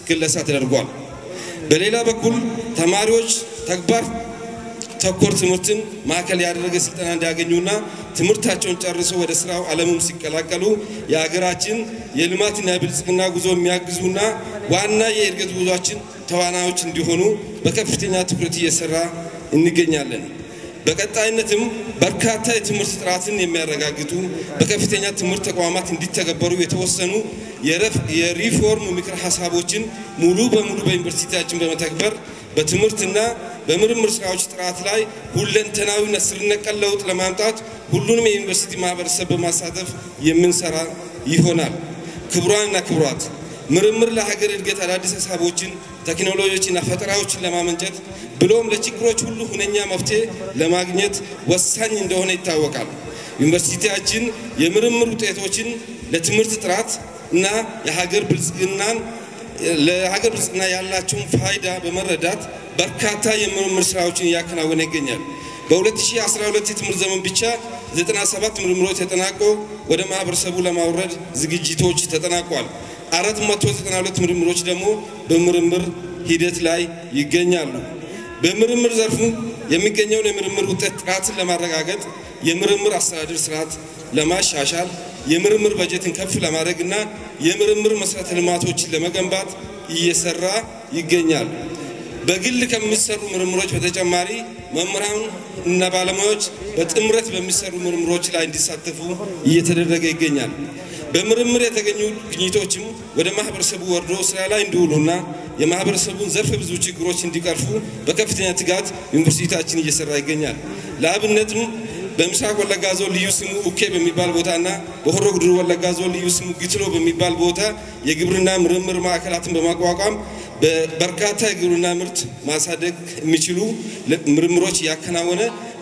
ክለሳ ተደርጓል። በሌላ በኩል ተማሪዎች ተግባር ተኮር ትምህርትን ማዕከል ያደረገ ስልጠና እንዲያገኙና ትምህርታቸውን ጨርሰው ወደ ስራው ዓለምም ሲቀላቀሉ የሀገራችን የልማትና የብልጽግና ጉዞ የሚያግዙና ዋና የእድገት ጉዞአችን ተዋናዮች እንዲሆኑ በከፍተኛ ትኩረት እየሰራ እንገኛለን። በቀጣይነትም በርካታ የትምህርት ጥራትን የሚያረጋግጡ በከፍተኛ ትምህርት ተቋማት እንዲተገበሩ የተወሰኑ የሪፎርም ምክር ሐሳቦችን ሙሉ በሙሉ በዩኒቨርሲቲያችን በመተግበር በትምህርትና በምርምር ስራዎች ጥራት ላይ ሁለንተናዊና ስር ነቀል ለውጥ ለማምጣት ሁሉንም የዩኒቨርሲቲ ማህበረሰብ በማሳተፍ የምንሰራ ይሆናል። ክቡራንና ክቡራት፣ ምርምር ለሀገር እድገት አዳዲስ ሐሳቦችን፣ ቴክኖሎጂዎችና ፈጠራዎችን ለማመንጨት ብሎም ለችግሮች ሁሉ ሁነኛ መፍትሄ ለማግኘት ወሳኝ እንደሆነ ይታወቃል። ዩኒቨርሲቲያችን የምርምር ውጤቶችን ለትምህርት ጥራት እና ለሀገር ብልጽግና ያላቸውን ፋይዳ በመረዳት በርካታ የምርምር ስራዎችን ያከናወነ ይገኛል። በ2012 የትምህርት ዘመን ብቻ 97 ምርምሮች ተጠናቆ ወደ ማህበረሰቡ ለማውረድ ዝግጅቶች ተጠናቋል። 492 ምርምሮች ደግሞ በምርምር ሂደት ላይ ይገኛሉ። በምርምር ዘርፉ የሚገኘውን የምርምር ውጤት ጥራትን ለማረጋገጥ የምርምር አስተዳደር ስርዓት ለማሻሻል የምርምር በጀትን ከፍ ለማድረግና የምርምር መሰረተ ልማቶችን ለመገንባት እየሰራ ይገኛል። በግል ከሚሰሩ ምርምሮች በተጨማሪ መምህራን እና ባለሙያዎች በጥምረት በሚሰሩ ምርምሮች ላይ እንዲሳተፉ እየተደረገ ይገኛል። በምርምር የተገኙ ግኝቶችም ወደ ማህበረሰቡ ወርዶ ስራ ላይ እንዲውሉና የማህበረሰቡን ዘርፈ ብዙ ችግሮች እንዲቀርፉ በከፍተኛ ትጋት ዩኒቨርሲቲያችን እየሰራ ይገኛል። ለአብነትም በምስራቅ ወለጋ ዞን ልዩ ስሙ ኡኬ በሚባል ቦታና በሆሮ ጉዱሩ ወለጋ ዞን ልዩ ስሙ ግትሎ በሚባል ቦታ የግብርና ምርምር ማዕከላትን በማቋቋም በርካታ የግብርና ምርት ማሳደግ የሚችሉ ምርምሮች ያከናወነ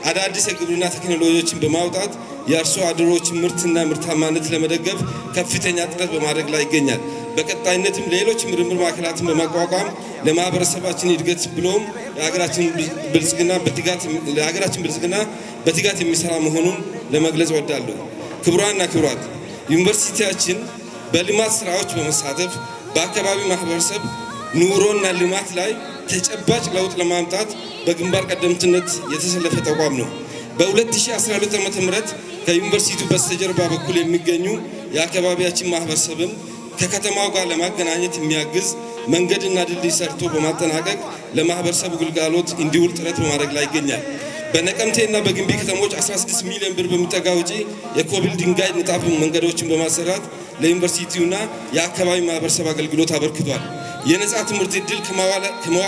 አዳዲስ የግብርና ቴክኖሎጂዎችን በማውጣት የአርሶ አደሮችን ምርትና ምርታማነት ለመደገፍ ከፍተኛ ጥረት በማድረግ ላይ ይገኛል። በቀጣይነትም ሌሎች ምርምር ማዕከላትን በማቋቋም ለማህበረሰባችን እድገት ብሎም ለሀገራችን ብልጽግና በትጋት የሚሰራ መሆኑን ለመግለጽ እወዳለሁ። ክቡራንና ክቡራት፣ ዩኒቨርሲቲያችን በልማት ስራዎች በመሳተፍ በአካባቢ ማህበረሰብ ኑሮና ልማት ላይ ተጨባጭ ለውጥ ለማምጣት በግንባር ቀደምትነት የተሰለፈ ተቋም ነው። በ2012 ዓ.ም ከዩኒቨርሲቲው በስተጀርባ በኩል የሚገኙ የአካባቢያችን ማህበረሰብን ከከተማው ጋር ለማገናኘት የሚያግዝ መንገድና ድልድይ ሰርቶ በማጠናቀቅ ለማህበረሰቡ ግልጋሎት እንዲውል ጥረት በማድረግ ላይ ይገኛል። በነቀምቴና በግንቢ ከተሞች 16 ሚሊዮን ብር በሚጠጋ ወጪ የኮብል ድንጋይ ንጣፍ መንገዶችን በማሰራት ለዩኒቨርሲቲውና የአካባቢ ማህበረሰብ አገልግሎት አበርክቷል። የነጻ ትምህርት እድል ከመዋለ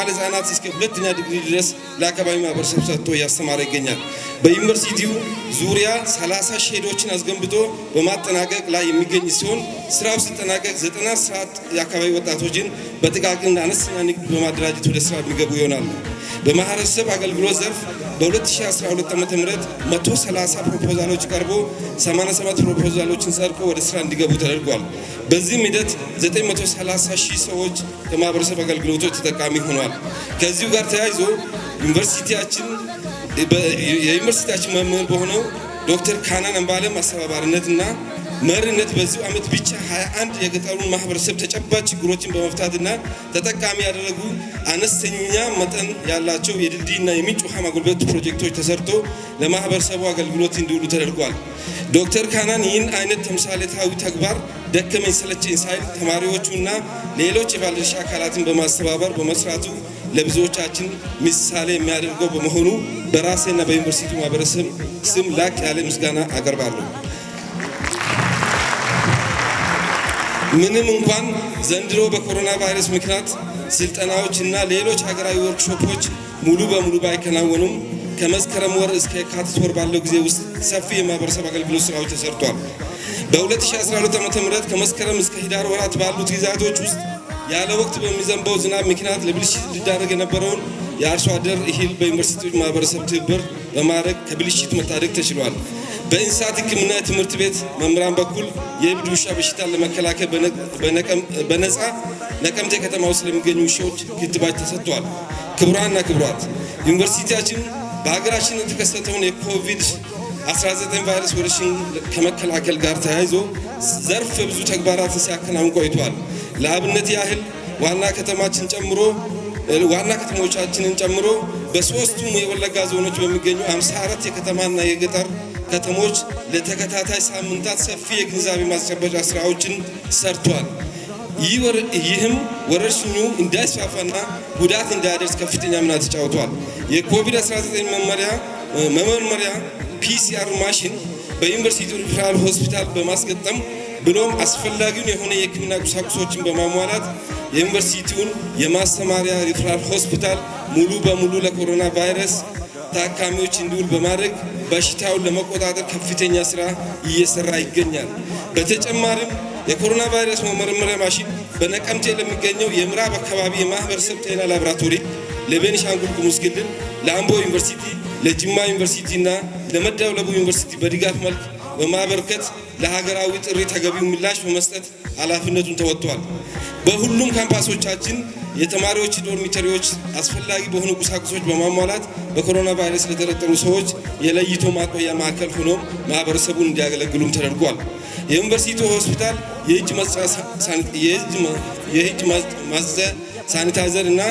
ህጻናት እስከ ሁለተኛ ዲግሪ ድረስ ለአካባቢ ማህበረሰብ ሰጥቶ እያስተማረ ይገኛል። በዩኒቨርሲቲው ዙሪያ 30 ሼዶችን አስገንብቶ በማጠናቀቅ ላይ የሚገኝ ሲሆን ስራው ሲጠናቀቅ 90 ሰዓት የአካባቢ ወጣቶችን በጥቃቅንና አነስተኛ ንግድ በማደራጀት ወደ ስራ የሚገቡ ይሆናሉ። በማህበረሰብ አገልግሎት ዘርፍ በ2012 ዓ.ም 130 ፕሮፖዛሎች ቀርቦ 87 ፕሮፖዛሎችን ጸድቆ ወደ ስራ እንዲገቡ ተደርጓል። በዚህም ሂደት 930 ሺህ ሰዎች ከማህበረሰብ አገልግሎቶች ተጠቃሚ ሆነዋል። ከዚሁ ጋር ተያይዞ የዩኒቨርሲቲያችን መምህር በሆነው ዶክተር ካናን አንባለም አስተባባሪነትና መሪነት በዚሁ ዓመት ብቻ 21 የገጠሩን ማህበረሰብ ተጨባጭ ችግሮችን በመፍታትና ተጠቃሚ ያደረጉ አነስተኛ መጠን ያላቸው የድልድይና የምንጭ ውሃ ማጎልበት ፕሮጀክቶች ተሰርቶ ለማህበረሰቡ አገልግሎት እንዲውሉ ተደርጓል። ዶክተር ካናን ይህን አይነት ተምሳሌታዊ ተግባር ደከመኝ ሰለቸኝ ሳይል ተማሪዎቹና ሌሎች የባለድርሻ አካላትን በማስተባበር በመስራቱ ለብዙዎቻችን ምሳሌ የሚያደርገው በመሆኑ በራሴና በዩኒቨርሲቲው ማህበረሰብ ስም ላቅ ያለ ምስጋና አቀርባለሁ። ምንም እንኳን ዘንድሮ በኮሮና ቫይረስ ምክንያት ስልጠናዎችና ሌሎች ሀገራዊ ወርክሾፖች ሙሉ በሙሉ ባይከናወኑም ከመስከረም ወር እስከ የካቲት ወር ባለው ጊዜ ውስጥ ሰፊ የማህበረሰብ አገልግሎት ስራዎች ተሰርቷል። በ2012 ዓ.ም ከመስከረም እስከ ህዳር ወራት ባሉት ጊዜያቶች ውስጥ ያለ ወቅት በሚዘንበው ዝናብ ምክንያት ለብልሽት ሊዳረግ የነበረውን የአርሶ አደር እህል በዩኒቨርሲቲው ማህበረሰብ ትብብር በማድረግ ከብልሽት መታደግ ተችሏል። በእንስሳት ሕክምና ትምህርት ቤት መምህራን በኩል የእብድ ውሻ በሽታን ለመከላከል በነፃ ነቀምቴ ከተማ ውስጥ ለሚገኙ ውሾች ክትባት ተሰጥቷል። ክቡራንና ክቡራት ዩኒቨርሲቲያችን በሀገራችን የተከሰተውን የኮቪድ-19 ቫይረስ ወረርሽኝ ከመከላከል ጋር ተያይዞ ዘርፈ ብዙ ተግባራትን ሲያከናውን ቆይቷል። ለአብነት ያህል ዋና ከተሞቻችንን ጨምሮ በሶስቱም የወለጋ ዞኖች በሚገኙ 54 የከተማና የገጠር ከተሞች ለተከታታይ ሳምንታት ሰፊ የግንዛቤ ማስጨበጫ ስራዎችን ሰርቷል። ይህም ወረርሽኙ እንዳይስፋፋና ጉዳት እንዳያደርስ ከፍተኛ ሚና ተጫውቷል። የኮቪድ-19 መመርመሪያ ፒሲአር ማሽን በዩኒቨርሲቲ ሪፈራል ሆስፒታል በማስገጠም ብሎም አስፈላጊውን የሆነ የሕክምና ቁሳቁሶችን በማሟላት የዩኒቨርሲቲውን የማስተማሪያ ሪፈራል ሆስፒታል ሙሉ በሙሉ ለኮሮና ቫይረስ ታካሚዎች እንዲውል በማድረግ በሽታውን ለመቆጣጠር ከፍተኛ ስራ እየሰራ ይገኛል። በተጨማሪም የኮሮና ቫይረስ መመርመሪያ ማሽን በነቀምቴ ለሚገኘው የምዕራብ አካባቢ የማህበረሰብ ጤና ላቦራቶሪ፣ ለቤኒሻንጉል ጉሙዝ ክልል፣ ለአምቦ ዩኒቨርሲቲ፣ ለጅማ ዩኒቨርሲቲ እና ለመደወለቡ ዩኒቨርሲቲ በድጋፍ መልክ በማበርከት ለሀገራዊ ጥሪ ተገቢው ምላሽ በመስጠት ኃላፊነቱን ተወጥቷል። በሁሉም ካምፓሶቻችን የተማሪዎች ዶርሚተሪዎች አስፈላጊ በሆኑ ቁሳቁሶች በማሟላት በኮሮና ቫይረስ ለተጠረጠሩ ሰዎች የለይቶ ማቆያ ማዕከል ሆኖ ማህበረሰቡን እንዲያገለግሉም ተደርጓል። የዩኒቨርሲቲው ሆስፒታል የእጅ ማጽጃ ሳኒታይዘር እና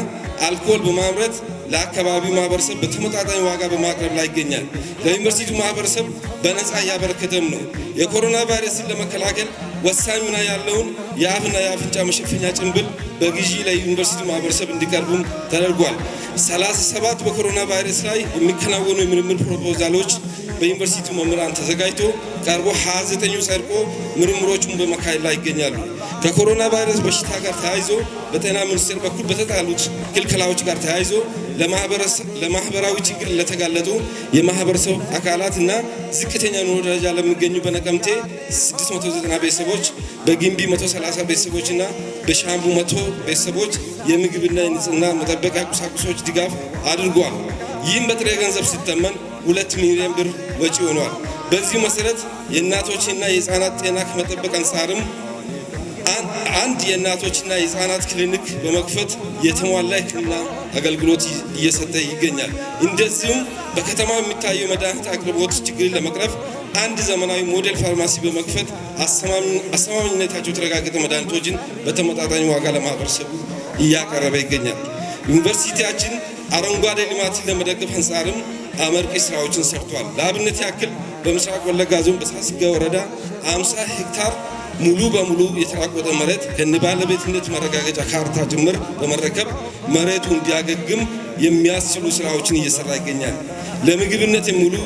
አልኮል በማምረት ለአካባቢው ማህበረሰብ በተመጣጣኝ ዋጋ በማቅረብ ላይ ይገኛል። ለዩኒቨርሲቲው ማህበረሰብ በነፃ ያበረከተም ነው። የኮሮና ቫይረስን ለመከላከል ወሳኝ ሚና ያለውን የአፍና የአፍንጫ መሸፈኛ ጭንብል በግዢ ለዩኒቨርሲቲው ማህበረሰብ እንዲቀርቡም ተደርጓል። 37 በኮሮና ቫይረስ ላይ የሚከናወኑ የምርምር ፕሮፖዛሎች በዩኒቨርሲቲው መምህራን ተዘጋጅቶ ቀርቦ 29 ጸድቆ ምርምሮቹን በመካሄድ ላይ ይገኛሉ። ከኮሮና ቫይረስ በሽታ ጋር ተያይዞ በጤና ሚኒስቴር በኩል በተጣሉት ክልከላዎች ጋር ተያይዞ ለማህበራዊ ችግር ለተጋለጡ የማህበረሰብ አካላትና ዝቅተኛ ኑሮ ደረጃ ለሚገኙ በነቀምቴ 690 ቤተሰቦች፣ በጊምቢ 130 ቤተሰቦችና በሻምቡ 100 ቤተሰቦች የምግብና የንጽህና መጠበቂያ ቁሳቁሶች ድጋፍ አድርጓል። ይህም በጥሬ ገንዘብ ሲተመን 2 ሚሊዮን ብር ወጪ ሆኗል። በዚህ መሰረት የእናቶችና የህፃናት ጤና ከመጠበቅ አንጻርም አንድ የእናቶችና የህፃናት ክሊኒክ በመክፈት የተሟላ ሕክምና አገልግሎት እየሰጠ ይገኛል። እንደዚሁም በከተማው የሚታየው መድኃኒት አቅርቦት ችግርን ለመቅረፍ አንድ ዘመናዊ ሞዴል ፋርማሲ በመክፈት አስተማማኝነታቸው የተረጋገጠ መድኃኒቶችን በተመጣጣኝ ዋጋ ለማህበረሰቡ እያቀረበ ይገኛል። ዩኒቨርሲቲያችን አረንጓዴ ልማትን ለመደገፍ አንጻርም አመርቂ ስራዎችን ሰርቷል። ለአብነት ያክል በምስራቅ ወለጋ ዞን በሳስጋ ወረዳ 50 ሄክታር ሙሉ በሙሉ የተራቆተ መሬት ከነባለቤትነት መረጋገጫ ካርታ ጭምር በመረከብ መሬቱ እንዲያገግም የሚያስችሉ ስራዎችን እየሰራ ይገኛል። ለምግብነት የሚውሉ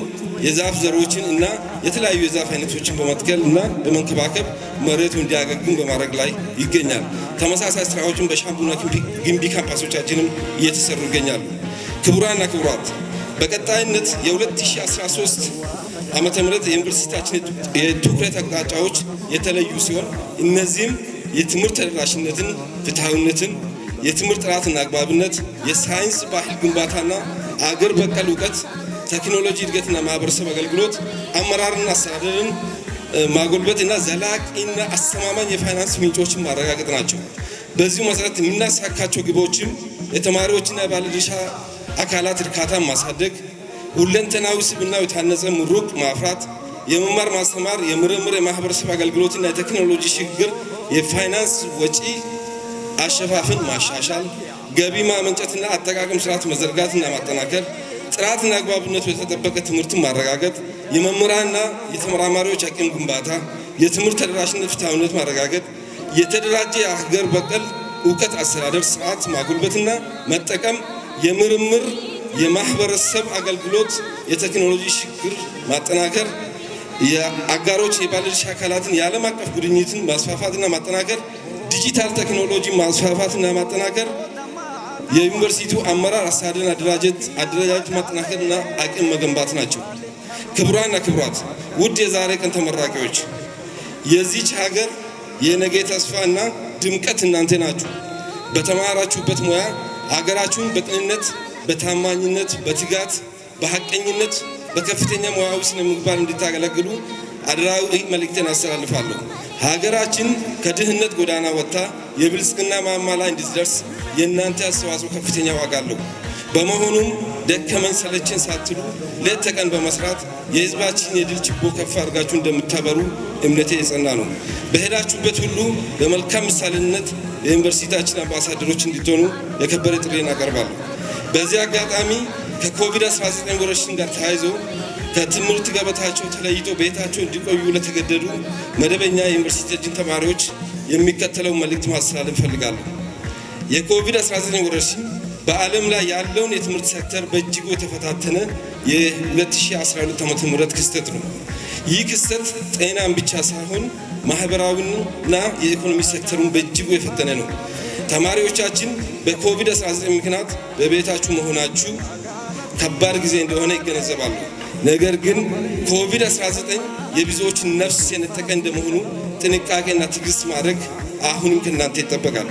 የዛፍ ዘሮችን እና የተለያዩ የዛፍ አይነቶችን በመትከል እና በመንከባከብ መሬቱ እንዲያገግም በማድረግ ላይ ይገኛል። ተመሳሳይ ስራዎችን በሻምቡና ግምቢ ካምፓሶቻችንም እየተሰሩ ይገኛሉ። ክቡራንና ክቡራት በቀጣይነት የ2013 ዓመተ ምህረት የዩኒቨርሲቲያችን የትኩረት አቅጣጫዎች የተለዩ ሲሆን እነዚህም የትምህርት ተደራሽነትን፣ ፍትሃዊነትን፣ የትምህርት ጥራትና አግባብነት፣ የሳይንስ ባህል ግንባታና አገር በቀል እውቀት፣ ቴክኖሎጂ እድገትና ማህበረሰብ አገልግሎት፣ አመራርና አስተዳደርን ማጎልበትና ዘላቂና አስተማማኝ የፋይናንስ ምንጮችን ማረጋገጥ ናቸው። በዚሁ መሰረት የምናሳካቸው ግቦችም የተማሪዎችና የባለድርሻ አካላት እርካታን ማሳደግ፣ ሁለንተናዊ ስብዕናው የታነጸ ምሩቅ ማፍራት፣ የመማር ማስተማር፣ የምርምር፣ የማህበረሰብ አገልግሎትና የቴክኖሎጂ ሽግግር፣ የፋይናንስ ወጪ አሸፋፍን ማሻሻል፣ ገቢ ማመንጨትና አጠቃቀም ስርዓት መዘርጋትና ማጠናከር፣ ጥራትና አግባብነቱ የተጠበቀ ትምህርትን ማረጋገጥ፣ የመምህራንና የተመራማሪዎች አቅም ግንባታ፣ የትምህርት ተደራሽነት ፍትሃዊነት ማረጋገጥ፣ የተደራጀ የሀገር በቀል እውቀት አስተዳደር ስርዓት ማጎልበትና መጠቀም፣ የምርምር የማህበረሰብ አገልግሎት የቴክኖሎጂ ሽግግር ማጠናከር፣ የአጋሮች የባለድርሻ አካላትን የዓለም አቀፍ ጉድኝትን ማስፋፋትና ማጠናከር፣ ዲጂታል ቴክኖሎጂ ማስፋፋትና ማጠናከር፣ የዩኒቨርሲቲው አመራር አስተዳደርን አደረጃጀት ማጠናከርና አቅም መገንባት ናቸው። ክቡራንና ክቡራት ውድ የዛሬ ቀን ተመራቂዎች የዚች ሀገር የነገ ተስፋና ድምቀት እናንተ ናችሁ። በተማራችሁበት ሙያ ሀገራችሁን በቅንነት በታማኝነት በትጋት በሐቀኝነት በከፍተኛ ሙያዊ ስነ ምግባር እንድታገለግሉ አደራዊ መልእክቴን አስተላልፋለሁ። ሀገራችን ከድህነት ጎዳና ወጥታ የብልጽግና ማማ ላይ እንድትደርስ የእናንተ አስተዋጽኦ ከፍተኛ ዋጋ አለው። በመሆኑም ደከመን ሰለቸን ሳትሉ ሌት ተቀን በመስራት የህዝባችን የድል ችቦ ከፍ አድርጋችሁ እንደምታበሩ እምነቴ የጸና ነው። በሄዳችሁበት ሁሉ በመልካም ምሳሌነት የዩኒቨርሲቲያችን አምባሳደሮች እንድትሆኑ የከበረ ጥሪን አቀርባለሁ። በዚህ አጋጣሚ ከኮቪድ-19 ወረርሽኝ ጋር ተያይዞ ከትምህርት ገበታቸው ተለይቶ ቤታቸው እንዲቆዩ ለተገደዱ መደበኛ የዩኒቨርሲቲያችን ተማሪዎች የሚከተለው መልእክት ማስተላለፍ ፈልጋለሁ። የኮቪድ-19 ወረርሽኝ በዓለም ላይ ያለውን የትምህርት ሴክተር በእጅጉ የተፈታተነ የ2012 ዓ.ም ክስተት ነው። ይህ ክስተት ጤናን ብቻ ሳይሆን ማህበራዊና የኢኮኖሚ ሴክተሩን በእጅጉ የፈተነ ነው። ተማሪዎቻችን በኮቪድ-19 ምክንያት በቤታችሁ መሆናችሁ ከባድ ጊዜ እንደሆነ ይገነዘባሉ። ነገር ግን ኮቪድ-19 የብዙዎችን ነፍስ የነጠቀ እንደመሆኑ ጥንቃቄና ትዕግስት ማድረግ አሁንም ከእናንተ ይጠበቃል።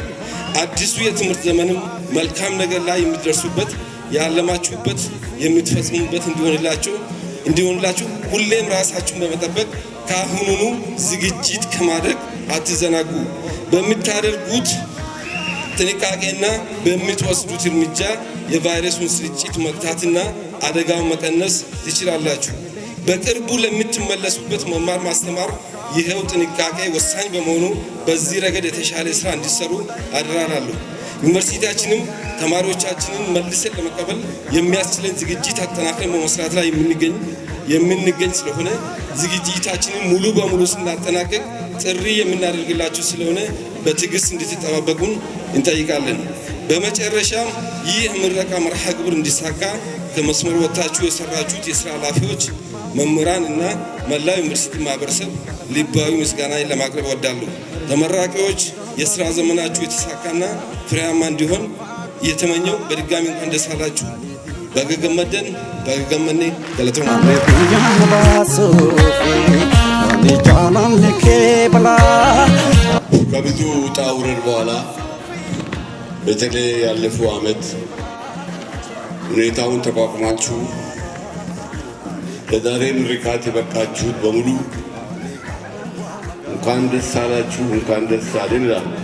አዲሱ የትምህርት ዘመንም መልካም ነገር ላይ የምትደርሱበት ያለማችሁበት የምትፈጽሙበት እንዲሆንላችሁ ሁሌም ራሳችሁን በመጠበቅ ከአሁኑኑ ዝግጅት ከማድረግ አትዘናጉ። በምታደርጉት ጥንቃቄና በምትወስዱት እርምጃ የቫይረሱን ስርጭት መግታትና አደጋውን መቀነስ ትችላላችሁ። በቅርቡ ለምትመለሱበት መማር ማስተማር ይሄው ጥንቃቄ ወሳኝ በመሆኑ በዚህ ረገድ የተሻለ ስራ እንዲሰሩ አደራላለሁ። ዩኒቨርሲቲያችንም ተማሪዎቻችንን መልሰን ለመቀበል የሚያስችለን ዝግጅት አጠናክረን በመስራት ላይ የምንገኝ ስለሆነ ዝግጅታችንን ሙሉ በሙሉ ስናጠናቀቅ ጥሪ የምናደርግላችሁ ስለሆነ በትዕግስት እንድትጠባበቁን እንጠይቃለን። በመጨረሻም ይህ ምረቃ መርሃ ግብር እንዲሳካ ከመስመር ወጣችሁ የሰራችሁት የስራ ኃላፊዎች፣ መምህራን እና መላው ዩኒቨርሲቲ ማህበረሰብ ልባዊ ምስጋናን ለማቅረብ እወዳለሁ። ተመራቂዎች የስራ ዘመናችሁ የተሳካና ፍሬያማ እንዲሆን እየተመኘው በድጋሚ እንኳን ደስ አላችሁ። በገገመደን በገገመኔ ገለተው ከብዙ ውጣ ውረድ በኋላ በተለይ ያለፈው ዓመት ሁኔታውን ተቋቁማችሁ ለዛሬ ምርቃት የበቃችሁት በሙሉ እንኳን ደስ አላችሁ፣ እንኳን ደስ አለን እላለሁ።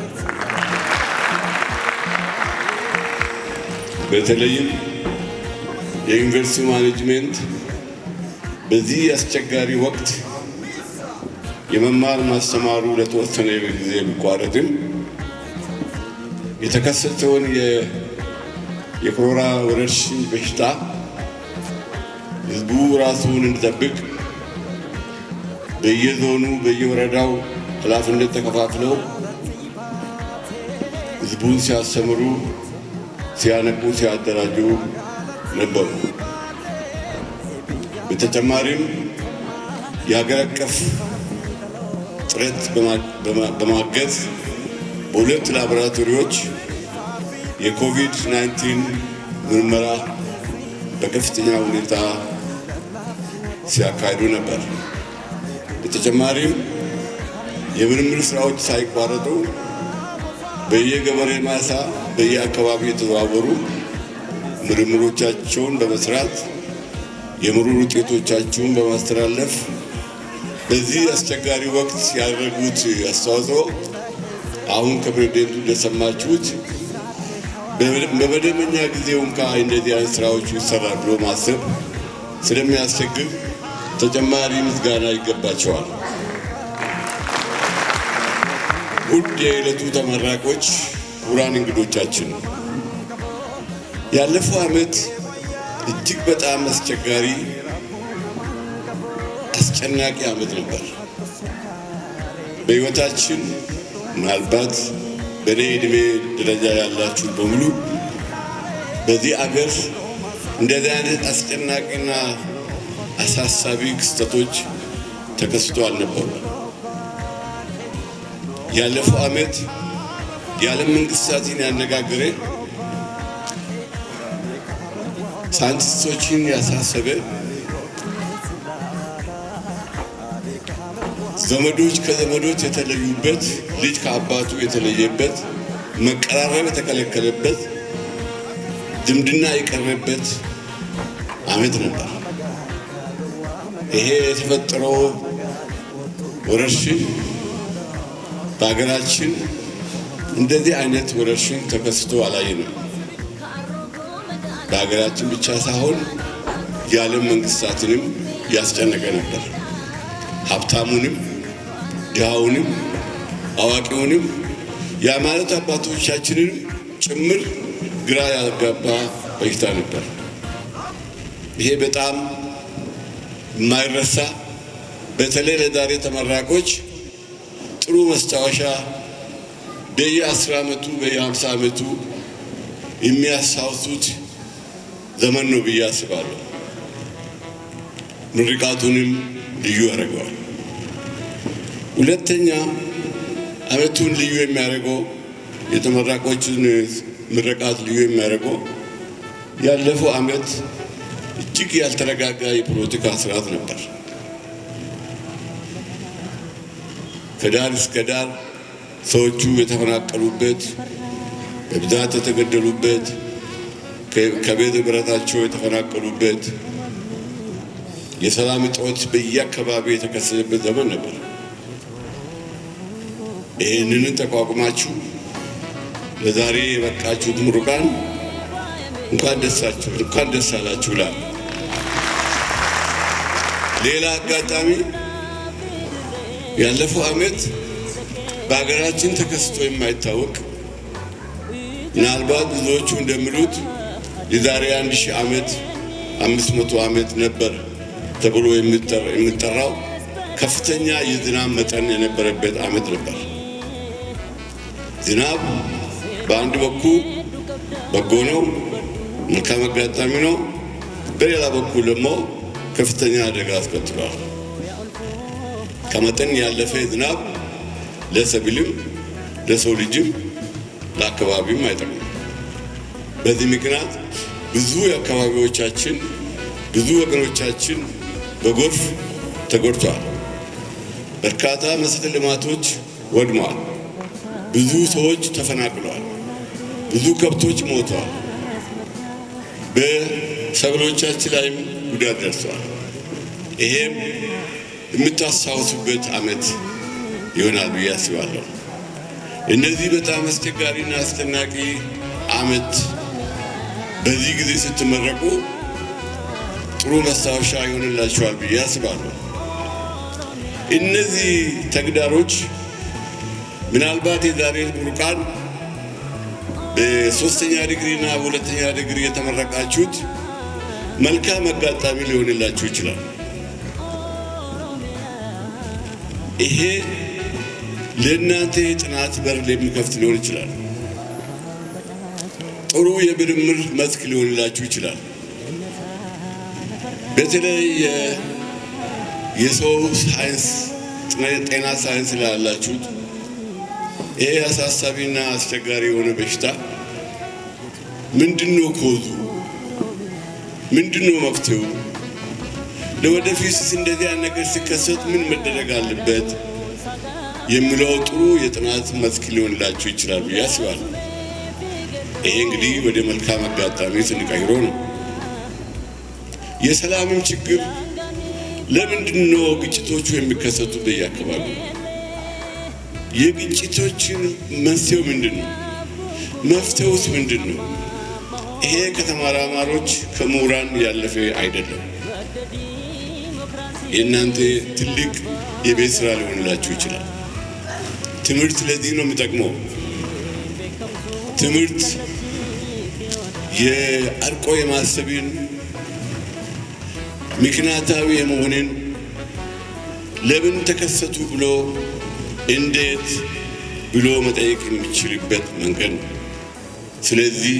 በተለይም የዩኒቨርሲቲ ማኔጅመንት በዚህ አስቸጋሪ ወቅት የመማር ማስተማሩ ለተወሰነ ጊዜ ቢቋረጥም የተከሰተውን የኮሮና ወረርሽኝ በሽታ ህዝቡ ራሱን እንዲጠብቅ በየዞኑ በየወረዳው ኃላፊነት ተከፋፍለው ህዝቡን ሲያስተምሩ ሲያነቁ ሲያደራጁ ነበሩ። በተጨማሪም የሀገር አቀፍ ጥረት በማገዝ በሁለት ላቦራቶሪዎች የኮቪድ-19 ምርመራ በከፍተኛ ሁኔታ ሲያካሂዱ ነበር። በተጨማሪም የምርምር ስራዎች ሳይቋረጡ በየገበሬ ማሳ በየአካባቢው የተዘዋወሩ ምርምሮቻቸውን በመስራት የምርምር ውጤቶቻቸውን በማስተላለፍ በዚህ አስቸጋሪ ወቅት ያደረጉት አስተዋጽኦ አሁን ከፕሬዝዳንቱ እንደሰማችሁት በመደበኛ ጊዜው እንኳን እንደዚህ አይነት ስራዎች ይሰራሉ ብሎ ማሰብ ስለሚያስቸግር ተጨማሪ ምስጋና ይገባቸዋል። ውድ የዕለቱ ተመራቂዎች፣ ክቡራን እንግዶቻችን፣ ያለፈው ዓመት እጅግ በጣም አስቸጋሪ አስጨናቂ ዓመት ነበር። በሕይወታችን ምናልባት በኔ ዕድሜ ደረጃ ያላችሁ በሙሉ በዚህ አገር እንደዚህ አይነት አስጨናቂና አሳሳቢ ክስተቶች ተከስቶ አልነበሩ። ያለፈው ዓመት የዓለም መንግስታትን ያነጋገረ ሳይንቲስቶችን ያሳሰበ ዘመዶች ከዘመዶች የተለዩበት ልጅ ከአባቱ የተለየበት መቀራረብ የተከለከለበት ዝምድና የቀረበት ዓመት ነበር። ይሄ የተፈጠረው ወረርሽኝ በአገራችን እንደዚህ አይነት ወረርሽኝ ተከስቶ አላየንም። በአገራችን ብቻ ሳይሆን የዓለም መንግስታትንም ያስጨነቀ ነበር። ሀብታሙንም ድሃውንም አዋቂውንም የሃይማኖት አባቶቻችንን ጭምር ግራ ያጋባ በሽታ ነበር። ይሄ በጣም የማይረሳ በተለይ ለዛሬ ተመራቆች ጥሩ መስታወሻ በየ10 ዓመቱ በየ50 ዓመቱ የሚያስታውሱት ዘመን ነው ብዬ አስባለሁ። ምርቃቱንም ልዩ ያደርገዋል። ሁለተኛ ዓመቱን ልዩ የሚያደርገው የተመራቆችን ምርቃት ልዩ የሚያደርገው ያለፈው ዓመት እጅግ ያልተረጋጋ የፖለቲካ ስርዓት ነበር። ከዳር እስከ ዳር ሰዎቹ የተፈናቀሉበት በብዛት የተገደሉበት ከቤት ንብረታቸው የተፈናቀሉበት የሰላም እጦት በየአካባቢው የተከሰተበት ዘመን ነበር። ይህንን ተቋቁማችሁ ለዛሬ የበቃችሁት ምሩቃን እንኳን ደስ አላችሁ እላለሁ። ሌላ አጋጣሚ ያለፈው ዓመት በአገራችን ተከስቶ የማይታወቅ ምናልባት ብዙዎቹ እንደሚሉት የዛሬ 1000 ዓመት 500 ዓመት ነበር ተብሎ የሚጠራው ከፍተኛ የዝናብ መጠን የነበረበት ዓመት ነበር። ዝናብ በአንድ በኩል በጎ ነው፣ መልካም አጋጣሚ ነው። በሌላ በኩል ደግሞ ከፍተኛ አደጋ አስከትሏል። ከመጠን ያለፈ ዝናብ ለሰብልም ለሰው ልጅም ለአካባቢም አይጠቅምም። በዚህ ምክንያት ብዙ የአካባቢዎቻችን ብዙ ወገኖቻችን በጎርፍ ተጎድተዋል። በርካታ መሰረተ ልማቶች ወድመዋል። ብዙ ሰዎች ተፈናቅለዋል። ብዙ ከብቶች ሞተዋል። በሰብሎቻችን ላይም ጉዳት ደርሷል። ይሄም የምታስታውሱበት ዓመት ይሆናል ብዬ አስባለሁ። እነዚህ በጣም አስቸጋሪና አስጨናቂ ዓመት በዚህ ጊዜ ስትመረቁ ጥሩ መስታወሻ ይሆንላችኋል ብዬ አስባለሁ። እነዚህ ተግዳሮች ምናልባት የዛሬ ምሩቃን በ3ኛ ዲግሪና በ2ኛ ዲግሪ የተመረቃችሁት መልካም አጋጣሚ ሊሆንላችሁ ይችላል። ይሄ ለእናንተ የጥናት በር የሚከፍት ሊሆን ይችላል። ጥሩ የምርምር መስክ ሊሆንላችሁ ይችላል። በተለይ የሰው ሳይንስ ጤና ሳይንስ ላላችሁት ይሄ አሳሳቢና አስቸጋሪ የሆነ በሽታ ምንድነው ኮዙ? ምንድነው መፍትሄው? ለወደፊት እንደዚህ አይነት ነገር ሲከሰት ምን መደረግ አለበት የሚለው ጥሩ የጥናት መስክ ሊሆንላችሁ ይችላል ብዬ አስባለሁ። ይሄ እንግዲህ ወደ መልካም አጋጣሚ ስንቀይረው ነው። የሰላምም ችግር ለምንድነው ግጭቶቹ የሚከሰቱት በየአካባቢው? የግጭቶችን መንስኤው ምንድነው? መፍትሄውስ ምንድነው? ይሄ ከተመራማሪዎች ከምሁራን ያለፈ አይደለም። የእናንተ ትልቅ የቤት ስራ ሊሆንላችሁ ይችላል። ትምህርት ለዚህ ነው የሚጠቅመው። ትምህርት የአርቆ የማሰብን ምክንያታዊ የመሆንን ለምን ተከሰቱ ብሎ እንዴት ብሎ መጠየቅ የሚችልበት መንገድ ነው። ስለዚህ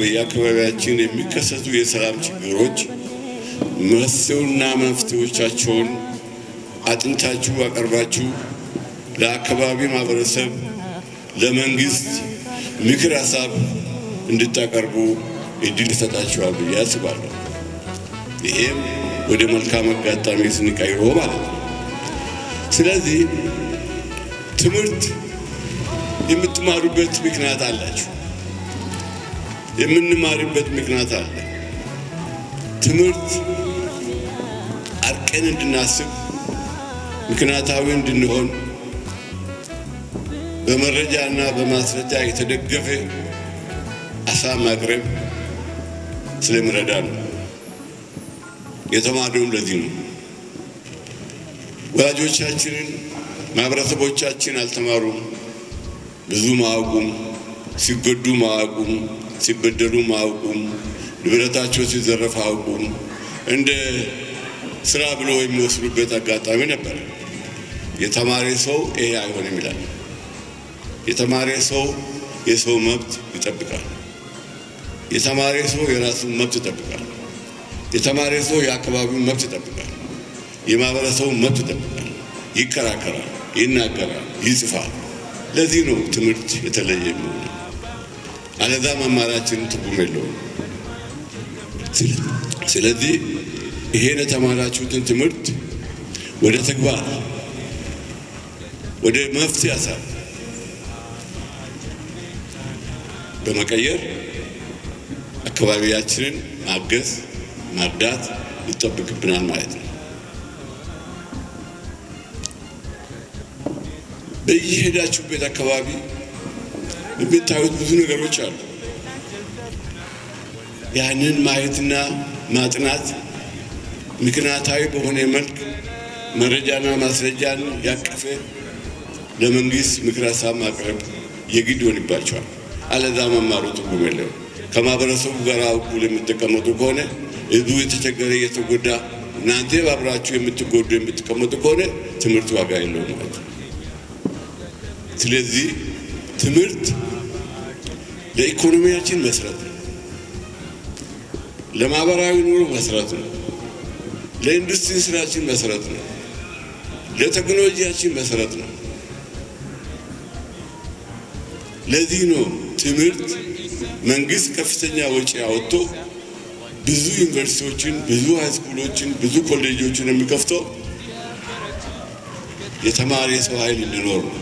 በየአካባቢያችን የሚከሰቱ የሰላም ችግሮች መፍትሄውና መፍትሄዎቻቸውን አጥንታችሁ አቀርባችሁ ለአካባቢ ማህበረሰብ ለመንግስት ምክር ሀሳብ እንድታቀርቡ እድል ይሰጣችኋል ብዬ አስባለሁ። ይሄም ወደ መልካም አጋጣሚ ስንቀይረው ማለት ነው። ስለዚህ ትምህርት የምትማሩበት ምክንያት አላችሁ የምንማርበት ምክንያት አለ ትምህርት አርቀን እንድናስብ ምክንያታዊ እንድንሆን በመረጃና በማስረጃ የተደገፈ ሐሳብ ማቅረብ ስለሚረዳን የተማሩም ለዚህ ነው ወላጆቻችንን ማህበረሰቦቻችን አልተማሩም ብዙ ማወቁም ሲጎዱ ማወቁም ሲበደሉ ማወቁም ንብረታቸው ሲዘረፍ አውቁም እንደ ስራ ብሎ የሚወስዱበት አጋጣሚ ነበር የተማረ ሰው ይሄ አይሆንም ይላል የተማረ ሰው የሰው መብት ይጠብቃል የተማረ ሰው የራሱን መብት ይጠብቃል የተማረ ሰው የአካባቢውን መብት ይጠብቃል የማህበረሰቡን መብት ይጠብቃል ይከራከራል ይናገራል ይጽፋል ለዚህ ነው ትምህርት የተለየ ነው አለዛ መማራችን ትርጉም የለውም ስለዚህ ይሄን የተማራችሁትን ትምህርት ወደ ተግባር ወደ መፍትሄ ሐሳብ በመቀየር አካባቢያችንን ማገዝ ማርዳት ይጠበቅብናል ማለት ነው በየሄዳችሁበት አካባቢ የምታዩት ብዙ ነገሮች አሉ ያንን ማየትና ማጥናት ምክንያታዊ በሆነ መልክ መረጃና ማስረጃን ያቀፈ ለመንግስት ምክር ሐሳብ ማቅረብ የግድ ይሆንባቸዋል አለዛ መማሩ ትርጉም የለውም ከማህበረሰቡ ጋር እኩል የምትቀመጡ ከሆነ ህዝቡ የተቸገረ የተጎዳ እናንተ ባብራችሁ የምትጎዱ የምትቀመጡ ከሆነ ትምህርት ዋጋ የለውም ማለት ነው ስለዚህ ትምህርት ለኢኮኖሚያችን መሰረት ነው ለማህበራዊ ኑሮ መሰረት ነው ለኢንዱስትሪ ስራችን መሰረት ነው ለቴክኖሎጂያችን መሰረት ነው ለዚህ ነው ትምህርት መንግስት ከፍተኛ ወጪ አወጥቶ ብዙ ዩኒቨርሲቲዎችን ብዙ ሃይስኩሎችን ብዙ ኮሌጆችን የሚከፍተው የተማረ ሰው ኃይል እንዲኖር ነው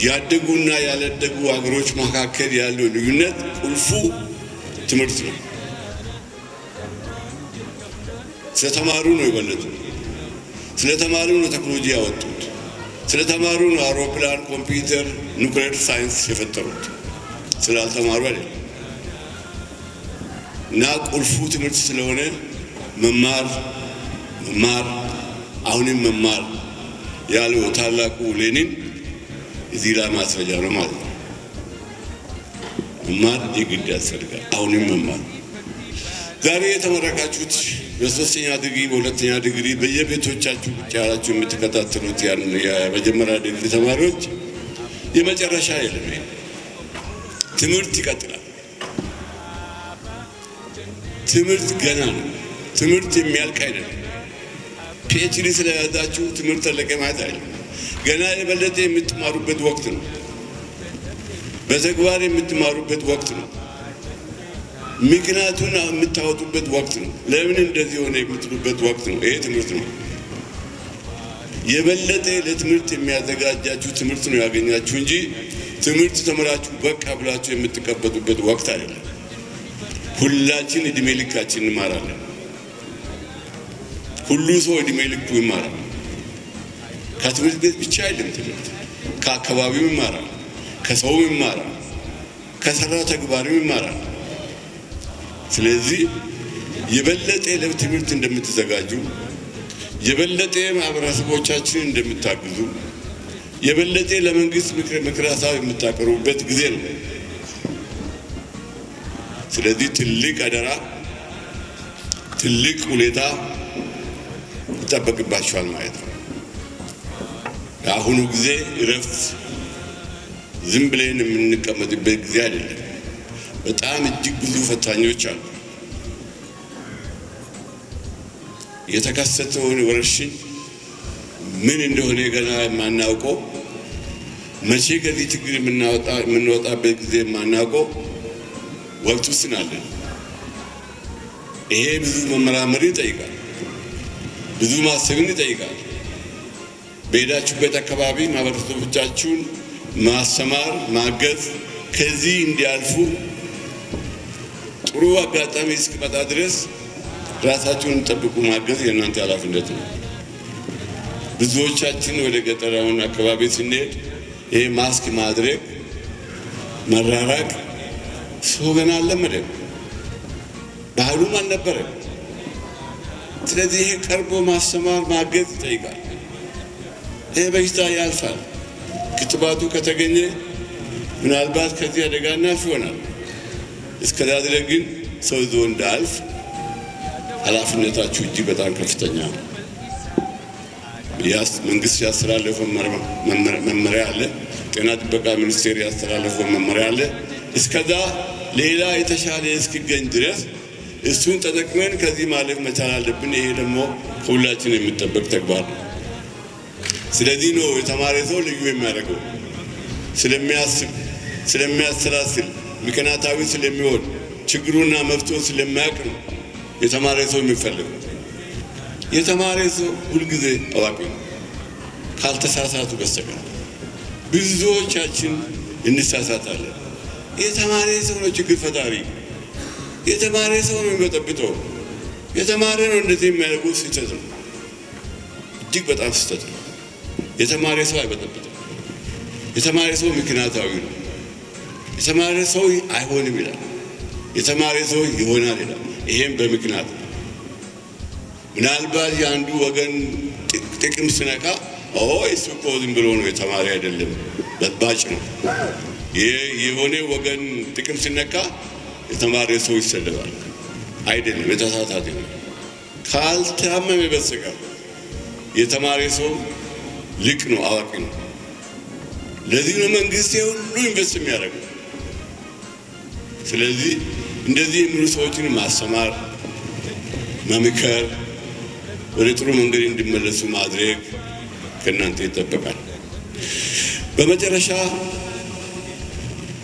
ያደጉና ያላደጉ አገሮች መካከል ያለው ልዩነት ቁልፉ ትምህርት ነው ስለተማሩ ነው ይበለጡ ስለተማሩ ነው ቴክኖሎጂ ያወጡት ስለተማሩ ነው አውሮፕላን ኮምፒውተር ኑክሌር ሳይንስ የፈጠሩት ስላልተማሩ አይደለም እና ቁልፉ ትምህርት ስለሆነ መማር አሁንም መማር ያለው ታላቁ ሌኒን እዚህ ላይ ማስረጃ ነው ማለት ነው መማር የግድ ያስፈልጋል አሁንም መማር ዛሬ የተመረቃችሁት በሶስተኛ ዲግሪ በሁለተኛ ዲግሪ በየቤቶቻችሁ ቁጭ ያላችሁ የምትከታተሉት ያን የመጀመሪያ ዲግሪ ተማሪዎች የመጨረሻ አይደለም ትምህርት ይቀጥላል ትምህርት ገና ነው ትምህርት የሚያልቅ አይደለም ፒኤችዲ ስለያዛችሁ ትምህርት ተለቀ ማለት አይደለም ገና የበለጠ የምትማሩበት ወቅት ነው በተግባር የምትማሩበት ወቅት ነው ምክንያቱን የምታወጡበት ወቅት ነው ለምን እንደዚህ ሆነ የምትሉበት ወቅት ነው ይሄ ትምህርት ነው የበለጠ ለትምህርት የሚያዘጋጃችሁ ትምህርት ነው ያገኛችሁ እንጂ ትምህርት ተመራችሁ በቃ ብላችሁ የምትቀበጡበት ወቅት አይደለም ሁላችን እድሜ ልካችን እንማራለን ሁሉ ሰው እድሜ ልኩ ይማራል ከትምህርት ቤት ብቻ አይደለም ትምህርት ከአካባቢው ይማራል ከሰው ይማራል ከሰራ ተግባሪው ይማራል ስለዚህ የበለጠ ለትምህርት እንደምትዘጋጁ የበለጠ ማህበረሰቦቻችን እንደምታግዙ የበለጠ ለመንግስት ምክር ሐሳብ የምታቀርቡበት ጊዜ ነው ስለዚህ ትልቅ አደራ ትልቅ ሁኔታ ይጠበቅባችኋል ማለት ነው አሁኑ ጊዜ እረፍት ዝም ብለን የምንቀመጥበት ጊዜ አይደለም በጣም እጅግ ብዙ ፈታኞች አሉ የተከሰተውን ወረርሽኝ ምን እንደሆነ ገና የማናውቀው መቼ ከዚህ ችግር የምንወጣበት ጊዜ የማናውቀው ወቅት ውስጥ ነን ይሄ ብዙ መመራመር ይጠይቃል ብዙ ማሰብን ይጠይቃል በሄዳችሁበት አካባቢ ማህበረሰቦቻችሁን ማስተማር ማገዝ ከዚህ እንዲያልፉ ጥሩ አጋጣሚ እስኪመጣ ድረስ ራሳቸውን ጠብቁ ማገዝ የእናንተ ኃላፊነት ነው። ብዙዎቻችን ወደ ገጠራውን አካባቢ ስንሄድ ይሄ ማስክ ማድረግ መራራቅ ሰው ገና አልለመደም፣ ባህሉም አልነበረም። ስለዚህ ይሄ ቀርቦ ማስተማር ማገዝ ይጠይቃል። ይሄ በሽታ ያልፋል። ክትባቱ ከተገኘ ምናልባት ከዚህ አደጋ እናልፍ ይሆናል። እስከዛ ድረስ ግን ሰው ይዞ እንዳያልፍ ኃላፊነታችሁ እጅግ በጣም ከፍተኛ ነው። መንግስት ያስተላለፈው መመሪያ አለ፣ ጤና ጥበቃ ሚኒስቴር ያስተላለፈው መመሪያ አለ። እስከዛ ሌላ የተሻለ እስኪገኝ ድረስ እሱን ተጠቅመን ከዚህ ማለፍ መቻል አለብን። ይሄ ደግሞ ከሁላችን የሚጠበቅ ተግባር ነው። ስለዚህ ነው የተማረ ሰው ልዩ የሚያደርገው። ስለሚያስብ፣ ስለሚያሰላስል፣ ምክንያታዊ ስለሚሆን ችግሩና መፍትሄው ስለሚያውቅ ነው የተማረ ሰው የሚፈልገው። የተማረ ሰው ሁልጊዜ አዋቂ ነው ካልተሳሳቱ በስተቀር። ብዙዎቻችን እንሳሳታለን። የተማረ ሰው ነው ችግር ፈጣሪ፣ የተማረ ሰው ነው የሚበጠብጠው፣ የተማረ ነው እንደዚህ የሚያደርገው ስህተት ነው፣ እጅግ በጣም ስህተት ነው። የተማረ ሰው አይበጠብጥም። የተማረ ሰው ምክንያታዊ ነው። የተማረ ሰው አይሆንም ይላል፣ የተማረ ሰው ይሆናል ይላል። ይሄም በምክንያት ነው። ምናልባት የአንዱ ወገን ጥቅም ሲነካ እሱ እኮ ዝም ብሎ ነው የተማረ አይደለም በጥባጭ ነው። የሆነ ወገን ጥቅም ሲነካ የተማረ ሰው ይሰለባል አይደለም፣ የተሳሳተ ነው። ካልታመመ በስተቀር የተማረ ሰው ልቅ ነው፣ አዋቂ ነው። ለዚህ ነው መንግስት ሁሉ ኢንቨስት የሚያደርገው። ስለዚህ እንደዚህ የሚሉ ሰዎችን ማስተማር፣ መምከር፣ ወደ ጥሩ መንገድ እንዲመለሱ ማድረግ ከእናንተ ይጠበቃል። በመጨረሻ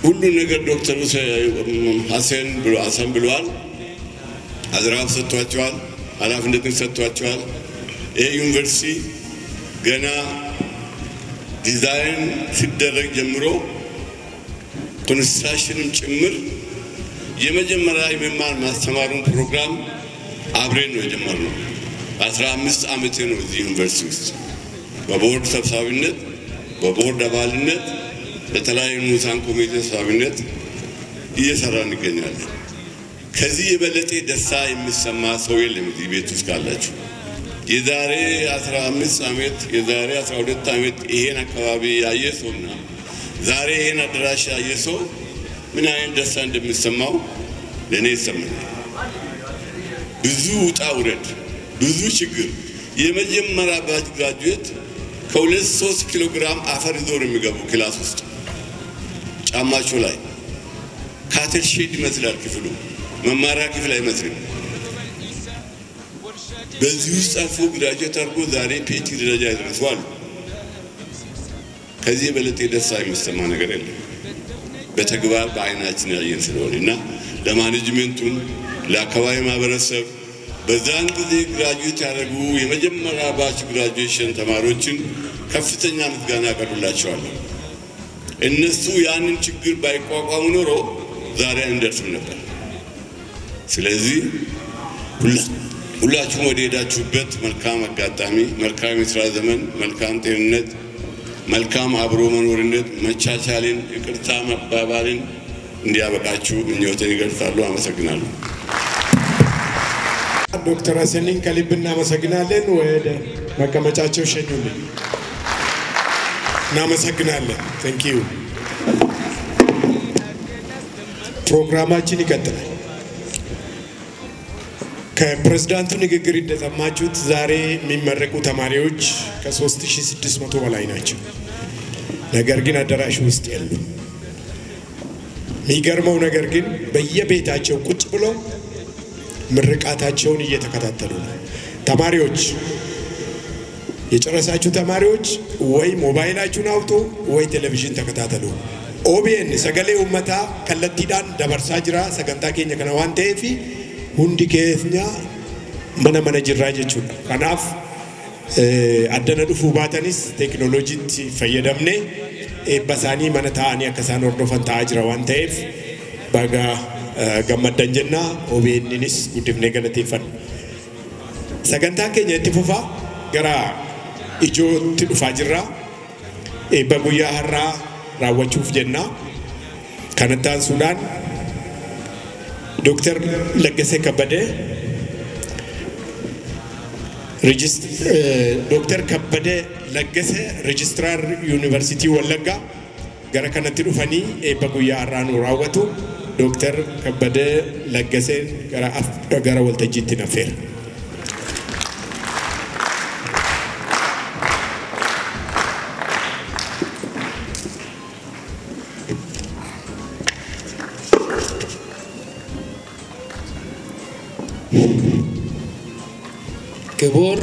ሁሉ ነገር ዶክተር ሐሰን ብለዋል። አዝራፍ ሰጥቷቸዋል፣ ኃላፊነትን ሰጥቷቸዋል። ይሄ ዩኒቨርሲቲ ገና ዲዛይን ሲደረግ ጀምሮ ኮንስትራክሽንም ጭምር የመጀመሪያ የመማር ማስተማሩን ፕሮግራም አብረን ነው የጀመርነው። 15 ዓመቴ ነው እዚህ ዩኒቨርሲቲ ውስጥ በቦርድ ሰብሳቢነት፣ በቦርድ አባልነት፣ በተለያዩ ንዑሳን ኮሚቴ ሰብሳቢነት እየሰራን እንገኛለን። ከዚህ የበለጠ ደስታ የሚሰማ ሰው የለም እዚህ ቤት ውስጥ ካላችሁ። የዛሬ 15 ዓመት የዛሬ 12 ዓመት ይሄን አካባቢ ያየ ሰውና ዛሬ ይሄን አዳራሽ ያየ ሰው ምን አይነት ደስታ እንደሚሰማው ለኔ ይሰማኛል። ብዙ ውጣ ውረድ፣ ብዙ ችግር። የመጀመሪያ ባች ግራጁዌት ከ2-3 ኪሎ ግራም አፈር ይዞ ነው የሚገቡ ክላስ ውስጥ ጫማቸው ላይ ካተል ሼድ ይመስላል ክፍሉ፣ መማሪያ ክፍል አይመስልም። በዚህ ውስጥ አልፎ ግራጁዌት አድርጎ ዛሬ ፒኤችዲ ደረጃ ይደርሳሉ። ከዚህ የበለጠ ደስታ የሚሰማ ነገር የለም። በተግባር በአይናችን ያየን ስለሆነ እና ለማኔጅመንቱም ለአካባቢ ማህበረሰብ በዛን ጊዜ ግራጁዌት ያደረጉ የመጀመሪያ ባች ግራጁዌሽን ተማሪዎችን ከፍተኛ ምስጋና አቀርብላቸዋለሁ። እነሱ ያንን ችግር ባይቋቋሙ ኖሮ ዛሬ እንደርስም ነበር። ስለዚህ ሁላችሁም ወደ ሄዳችሁበት መልካም አጋጣሚ፣ መልካም የሥራ ዘመን፣ መልካም ጤንነት፣ መልካም አብሮ መኖርነት፣ መቻቻልን፣ ይቅርታ መባባልን እንዲያበቃችሁ ምኞቴን ይገልጻሉ። አመሰግናለሁ። ዶክተር ሐሰንን ከልብ እናመሰግናለን። ወደ መቀመጫቸው ሸኙልን። እናመሰግናለን። ቴንክ ዩ። ፕሮግራማችን ይቀጥላል። ከፕሬዝዳንቱ ንግግር እንደሰማችሁት ዛሬ የሚመረቁ ተማሪዎች ከ3600 በላይ ናቸው። ነገር ግን አዳራሽ ውስጥ የሉም። የሚገርመው ነገር ግን በየቤታቸው ቁጭ ብለው ምርቃታቸውን እየተከታተሉ ነው። ተማሪዎች የጨረሳችሁ ተማሪዎች ወይ ሞባይላችሁን አውጡ ወይ ቴሌቪዥን ተከታተሉ። ኦቢኤን ሰገሌ ኡመታ ከለቲዳን ደበርሳ ጅራ ሰገንታ ኬኛ ከነ ዋን ተኤፊ ሁንዲ ኬኛ መነ ጅራ ጀቹudha. Kanaaf addana dhufuu baatanis teekinooloojiitti fayyadamne eebba isaanii mana taa'anii akka isaan hordofan ta'aa jira waan ta'eef baga gammaddan jenna OBN'nis guddifnee galateeffanna. Sagantaan keenya itti fufaa gara ijootti dhufaa jirra. Eebba guyyaa har'aa raawwachuuf jenna. Kanatti aansuudhaan Dr. Laggasee Kabbadee Dr. Kabbadee Laggasee Registraar Yuunivarsiitii Wallaggaa gara kanatti dhufanii eebba guyyaa har'aa nu raawwatu. Dr. Kabbadee Laggasee gara waltajjiitti nafeera. ክቡር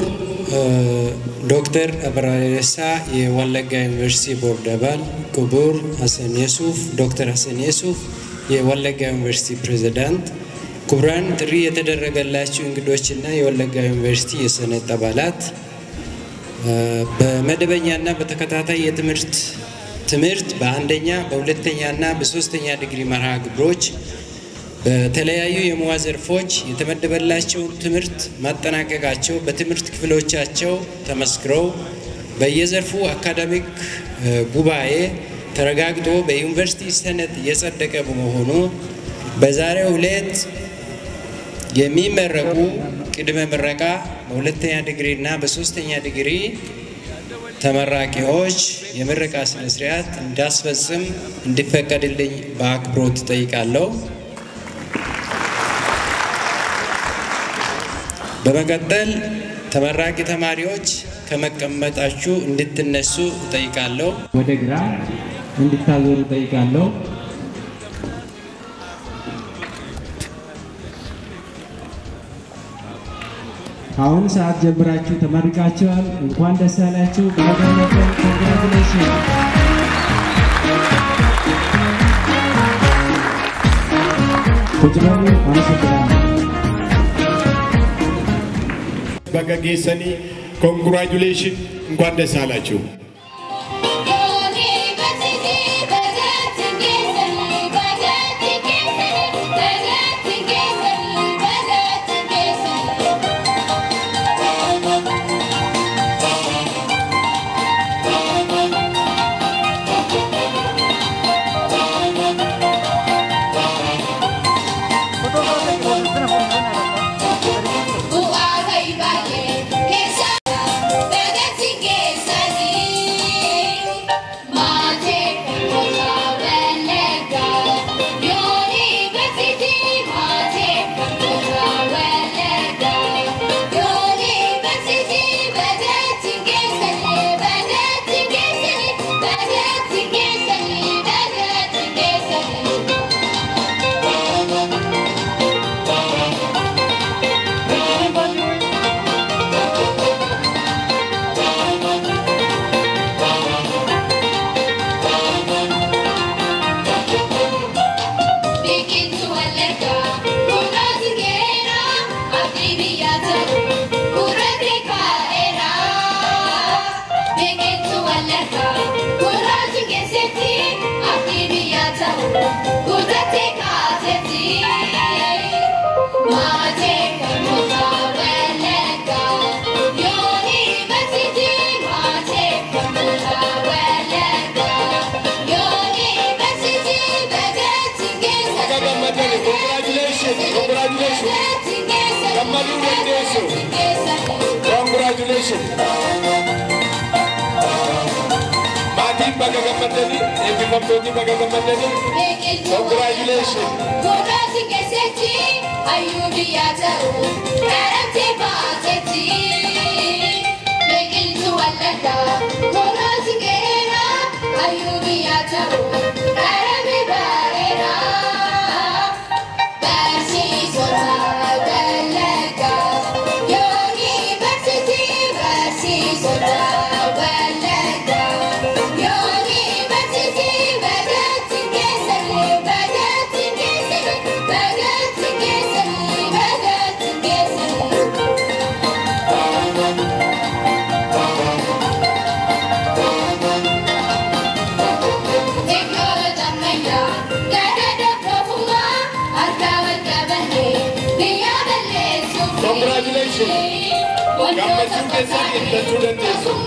ዶክተር አብራሬሳ የወለጋ ዩኒቨርሲቲ ቦርድ አባል፣ ክቡር ሐሰን የሱፍ ዶክተር ሐሰን የሱፍ የወለጋ ዩኒቨርሲቲ ፕሬዝዳንት፣ ክቡራን ጥሪ የተደረገላችሁ እንግዶችና የወለጋ ዩኒቨርሲቲ የሰነድ አባላት፣ በመደበኛና በተከታታይ ትምህርት በአንደኛ በሁለተኛና በሶስተኛ ዲግሪ መርሃ ግብሮች በተለያዩ የሙያ ዘርፎች የተመደበላቸው ትምህርት ማጠናቀቃቸው በትምህርት ክፍሎቻቸው ተመስክረው በየዘርፉ አካዳሚክ ጉባኤ ተረጋግጦ በዩኒቨርሲቲ ሰነድ የጸደቀ በመሆኑ በዛሬው ዕለት የሚመረቁ ቅድመ ምረቃ በሁለተኛ ዲግሪና በሶስተኛ ዲግሪ ተመራቂዎች የምረቃ ስነ ስርዓት እንዳስፈጽም እንዲፈቀድልኝ በአክብሮት ጠይቃለሁ። በመቀጠል ተመራቂ ተማሪዎች ከመቀመጣችሁ እንድትነሱ ጠይቃለሁ። ወደ ግራ እንድታዞሩ ጠይቃለሁ። አሁን ሰዓት ጀምራችሁ ተመርቃችኋል። እንኳን ደስ ያላችሁ። ኮንግራቹሌሽን። ቁጭራው አመሰግናለሁ። በገጌሰኒ ኮንግራቹሌሽን እንኳን ደስ አላችሁ። Congratulations. Mati baga gammadani, eebbifamtoonni baga gammadani. Congratulations. Godhaati keessatti hayyuu biyyaa ta'u karamtee baatetti. Biqiltuu Wallaggaa godhaati keera hayyuu biyyaa ta'u karamee bareera. Barsiisota Wallaggaa yoonii barsiisii barsiisota Wallaggaa yoonii barsiisii bagatti keessanii bagatti keessanii bagatti keessanii bagatti keessanii. gammachuu keessan ibsachuu dandeessu.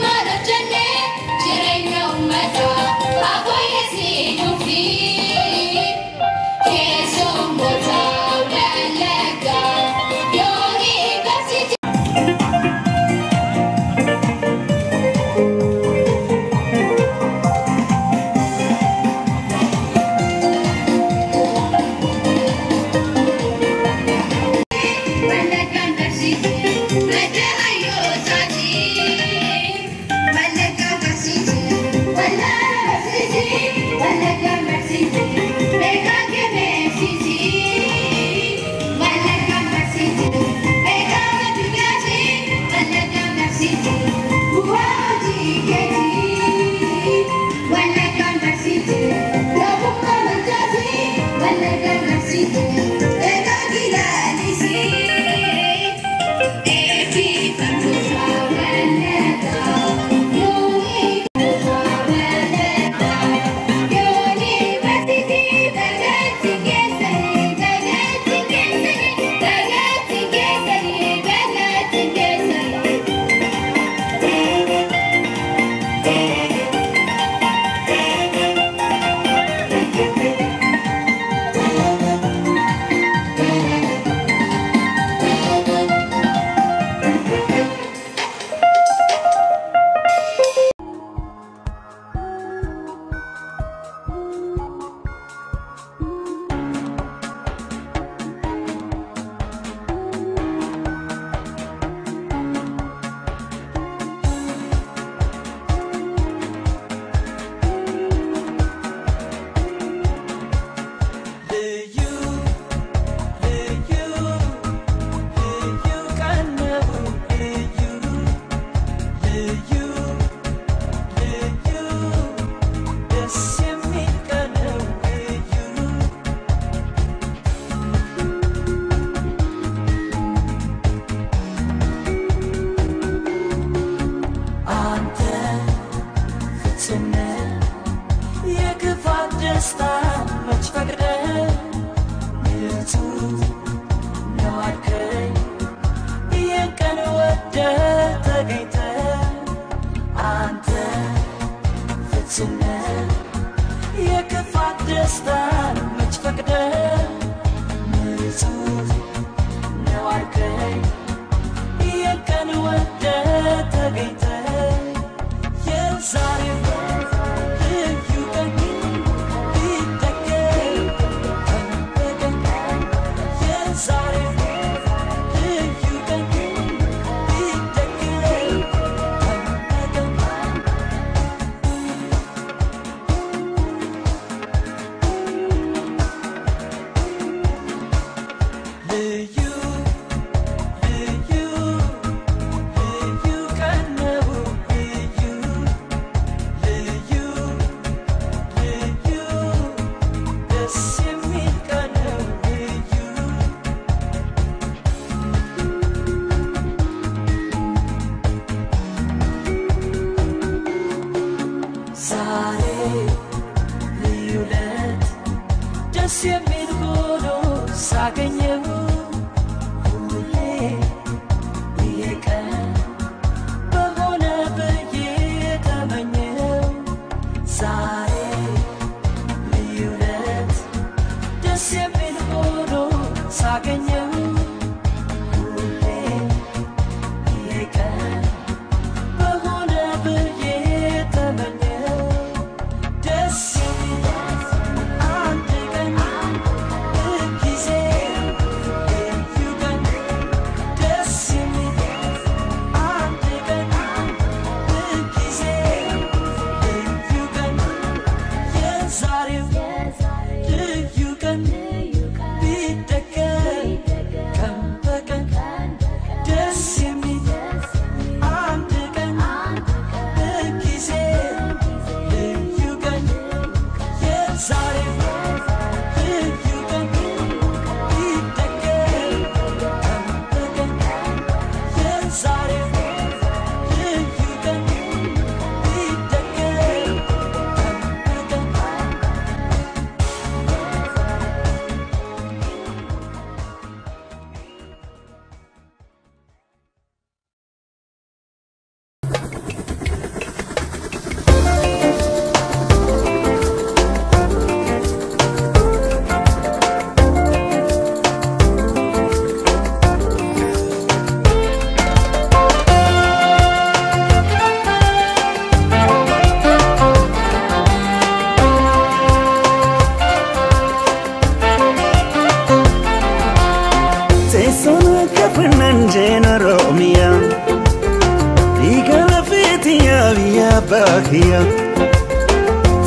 bakia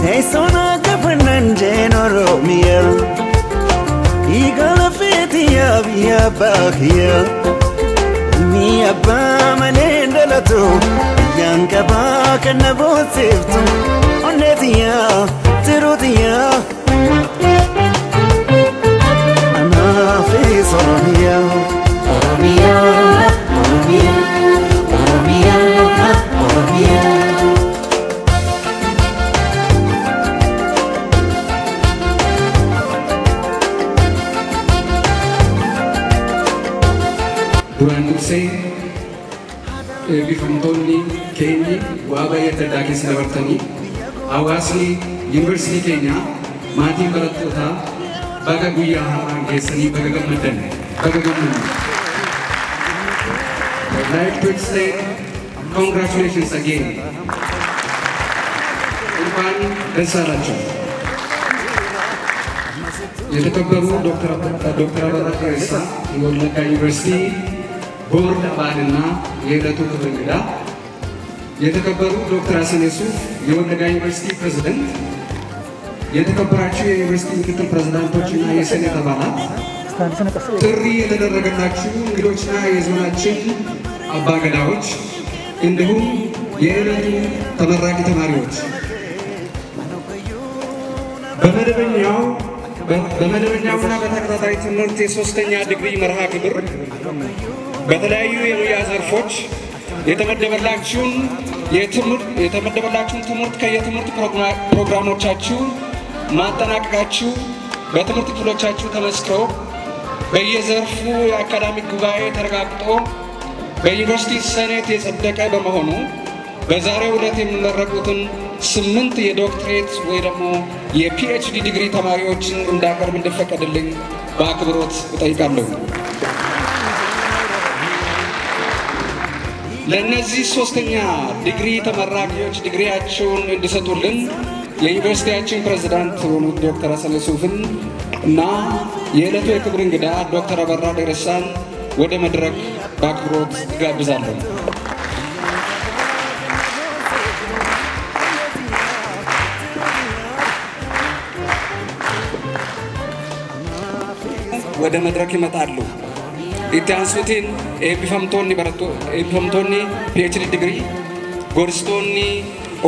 Teisona kapananjen oromia Igala fetia via bakia Mi abba manendalato Yanka baka nabosiftu Onetia tirutia Anafis oromia Oromia Oromia Oromia Oromia Duraan dursee eebbifamtoonni keenya waa baay'ee adda addaa keessa dabartanii hawaasni yuunivarsiitii keenyaa maatiin barattootaa baga guyyaa har'aan keessanii baga gammaddan baga gammaddan. I'd like to extend congratulations again. እንኳን ደስ አላችሁ። የተከበሩ ዶክተር አበራ ቀሬሳ የወለጋ ዩኒቨርሲቲ ቦርድ አባልና የዕለቱ ክብር እንግዳ፣ የተከበሩ ዶክተር ሀሰን ዩሱፍ የወለጋ ዩኒቨርሲቲ ፕሬዝዳንት፣ የተከበራችሁ የዩኒቨርሲቲ ምክትል ፕሬዝዳንቶችና የሴኔት አባላት፣ ጥሪ የተደረገላችሁ እንግዶችና የዞናችን አባገዳዎች እንዲሁም የዕለቱ ተመራቂ ተማሪዎች በመደበኛውና በተከታታይ ትምህርት የሶስተኛ ዲግሪ መርሃ ግብር በተለያዩ የሙያ ዘርፎች የተመደበላችሁን ትምህርት ከየትምህርት ፕሮግራሞቻችሁ ማጠናቀቃችሁ በትምህርት ክፍሎቻችሁ ተመስክሮ በየዘርፉ የአካዳሚክ ጉባኤ ተረጋግጦ በዩኒቨርሲቲ ሴኔት የጸደቀ በመሆኑ በዛሬው ዕለት የሚመረቁትን 8 የዶክትሬት ወይ ደግሞ የፒኤችዲ ዲግሪ ተማሪዎችን እንዳቀርብ እንድፈቀድልኝ በአክብሮት እጠይቃለሁ። ለነዚህ ሶስተኛ ዲግሪ ተመራቂዎች ዲግሪያቸውን እንዲሰጡልን የዩኒቨርሲቲያችን ፕሬዝዳንት የሆኑት ዶክተር ሀሰን ዩሱፍን እና የዕለቱ የክብር እንግዳ ዶክተር አበራ ቀሬሳን ወደ መድረክ በአክብሮት እጋብዛለሁ። ወደ መድረክ ይመጣሉ። ኢታንሱቲን ኤቢፈምቶኒ ፒኤችዲ ዲግሪ ጎርስቶኒ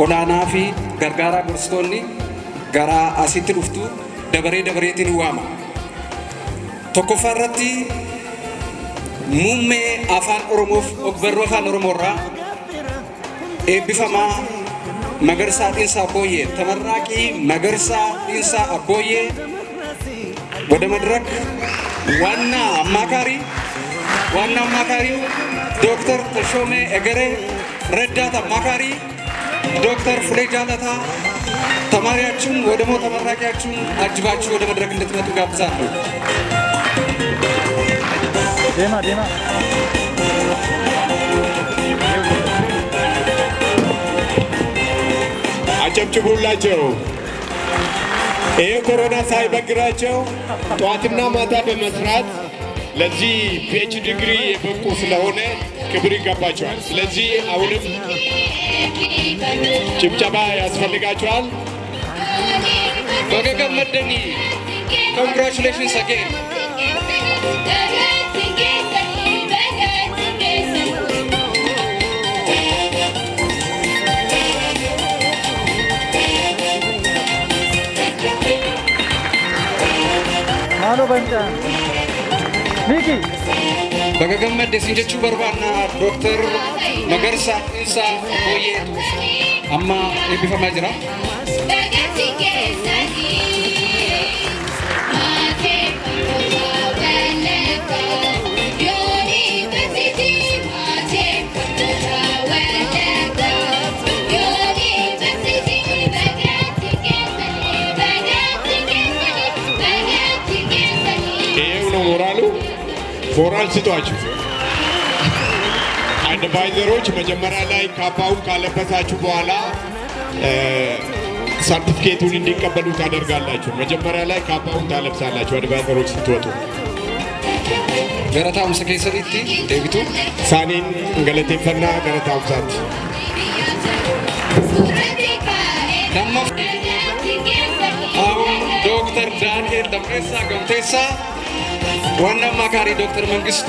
ኦላናፊ ገርጋራ ጎርስቶኒ ጋራ አሲቲ ዱፍቱ ደበሬቲን ዋማ ቶኮፋራቲ ሙሜ አፋን ኦሮሞፍ ኦግበሮ አፋን ኦሮሞራ ኤቢፈማ መገርሳ ጢንሳ አቦዬ ተመራቂ መገርሳ ጢንሳ አቦዬ ወደ መድረክ ዋና አማካሪው ዶክተር ተሾሜ እገሬ፣ ረዳት አማካሪ ዶክተር ፍሬ ጃለታ ተማሪያችሁን ወደ ተመራቂያችሁን አጅባችሁ ወደ መድረክ እንድትመጡ ጋብዛለሁ። ዴማ አጨብጭቡላቸው። ይሄ ኮሮና ሳይበግራቸው ጧትና ማታ በመስራት ለዚህ ፒኤችዲ ዲግሪ የበቁ ስለሆነ ክብር ይገባቸዋል። ስለዚህ አሁንም ጭብጨባ ያስፈልጋቸዋል። በገገመደኒ ኮንግራቹሌሽንስ አጌን Halo Banta. Miki. Bagagamad sinjechu barbana Dr. Magarsa Insa Boye Amma ebbifama jira. ሞራል ስጧችሁ። አድቫይዘሮች መጀመሪያ ላይ ካፓውን ካለበሳችሁ በኋላ ሰርቲፊኬቱን እንዲቀበሉ ታደርጋላችሁ። መጀመሪያ ላይ ካፓውን ታለብሳላችሁ አድቫይዘሮች ስትወጡ። ገረታው ሰከይሰሪቲ ዴቪቱ ሳኒን ገለቴፈና ገረታው ሳት ዶክተር ዳንኤል ደምሬሳ ገምቴሳ ዋና አማካሪ ዶክተር መንግስቱ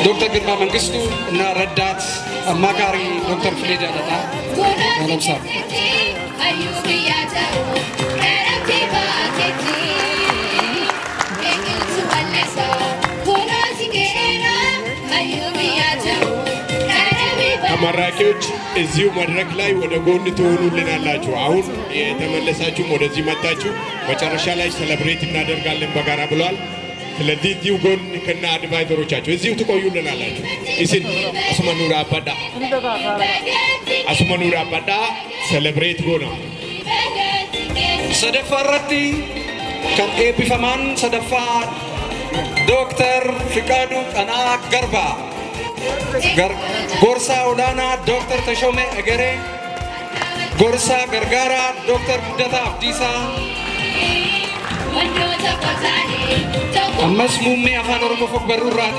ዶክተር ግርማ መንግስቱ እና ረዳት አማካሪ ዶክተር ፍሌ ጃለታ ያለብሳል። ተመራቂዎች እዚሁ መድረክ ላይ ወደ ጎን ትሆኑልናላችሁ። አሁን የተመለሳችሁም ወደዚህ መጣችሁ መጨረሻ ላይ ሴሌብሬት እናደርጋለን በጋራ ብሏል። ስለዚህ እዚሁ ጎን ከና አድቫይዘሮቻችሁ እዚሁ ትቆዩልናላችሁ። ኢስን አስመኑራ አባዳ ሴሌብሬት ጎና ሰደፋረቲ ከኤቢፈማን ሰደፋ ዶክተር ፍቃዱ ቀና ገርባ ጎርሳ ኦላና ዶክተር ተሾሜ እገሬ ጎርሳ ገርጋራ ዶክተር ጉደታ አብዲሳ አመስ ሙሜ አፋን ኦሮሞ ፎቅ በሩራቲ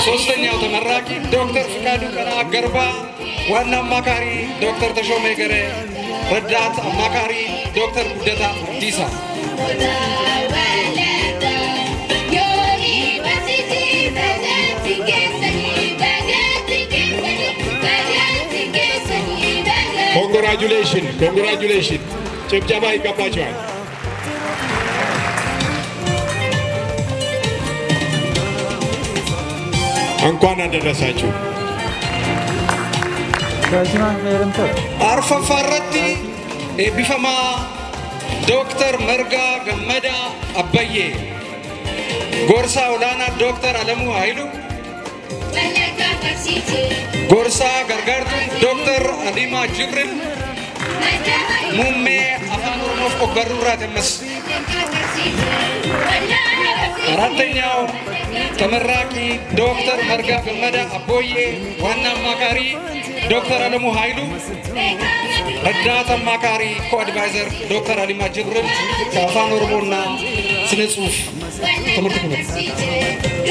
ሶስተኛው ተመራቂ ዶክተር ፍቃዱ ቀና ገርባ ዋና አማካሪ ዶክተር ተሾሜ እገሬ ረዳት አማካሪ ዶክተር ጉደታ አብዲሳ Congratulations. ጭብጨባ ይገባቸዋል። እንኳን አደረሳችሁ። አርፈፋረቲ ኤቢፈማ ዶክተር መርጋ ገመዳ አበዬ ጎርሳ ኦላና ዶክተር አለሙ ኃይሉ ጎርሳ ገርጋርቱ ዶክተር አሊማ ጅብሪል ሙሜ አፋን ኦሮሞ ፎቅ በሩራት መስ አራተኛው ተመራቂ ዶክተር መርጋ ገመዳ አቦዬ ዋና አማካሪ ዶክተር አለሙ ኃይሉ ረዳት አማካሪ ኮአድቫይዘር ዶክተር አሊማ ጅብሪል ከአፋን ኦሮሞና ስነ ጽሁፍ ትምህርት ክፍል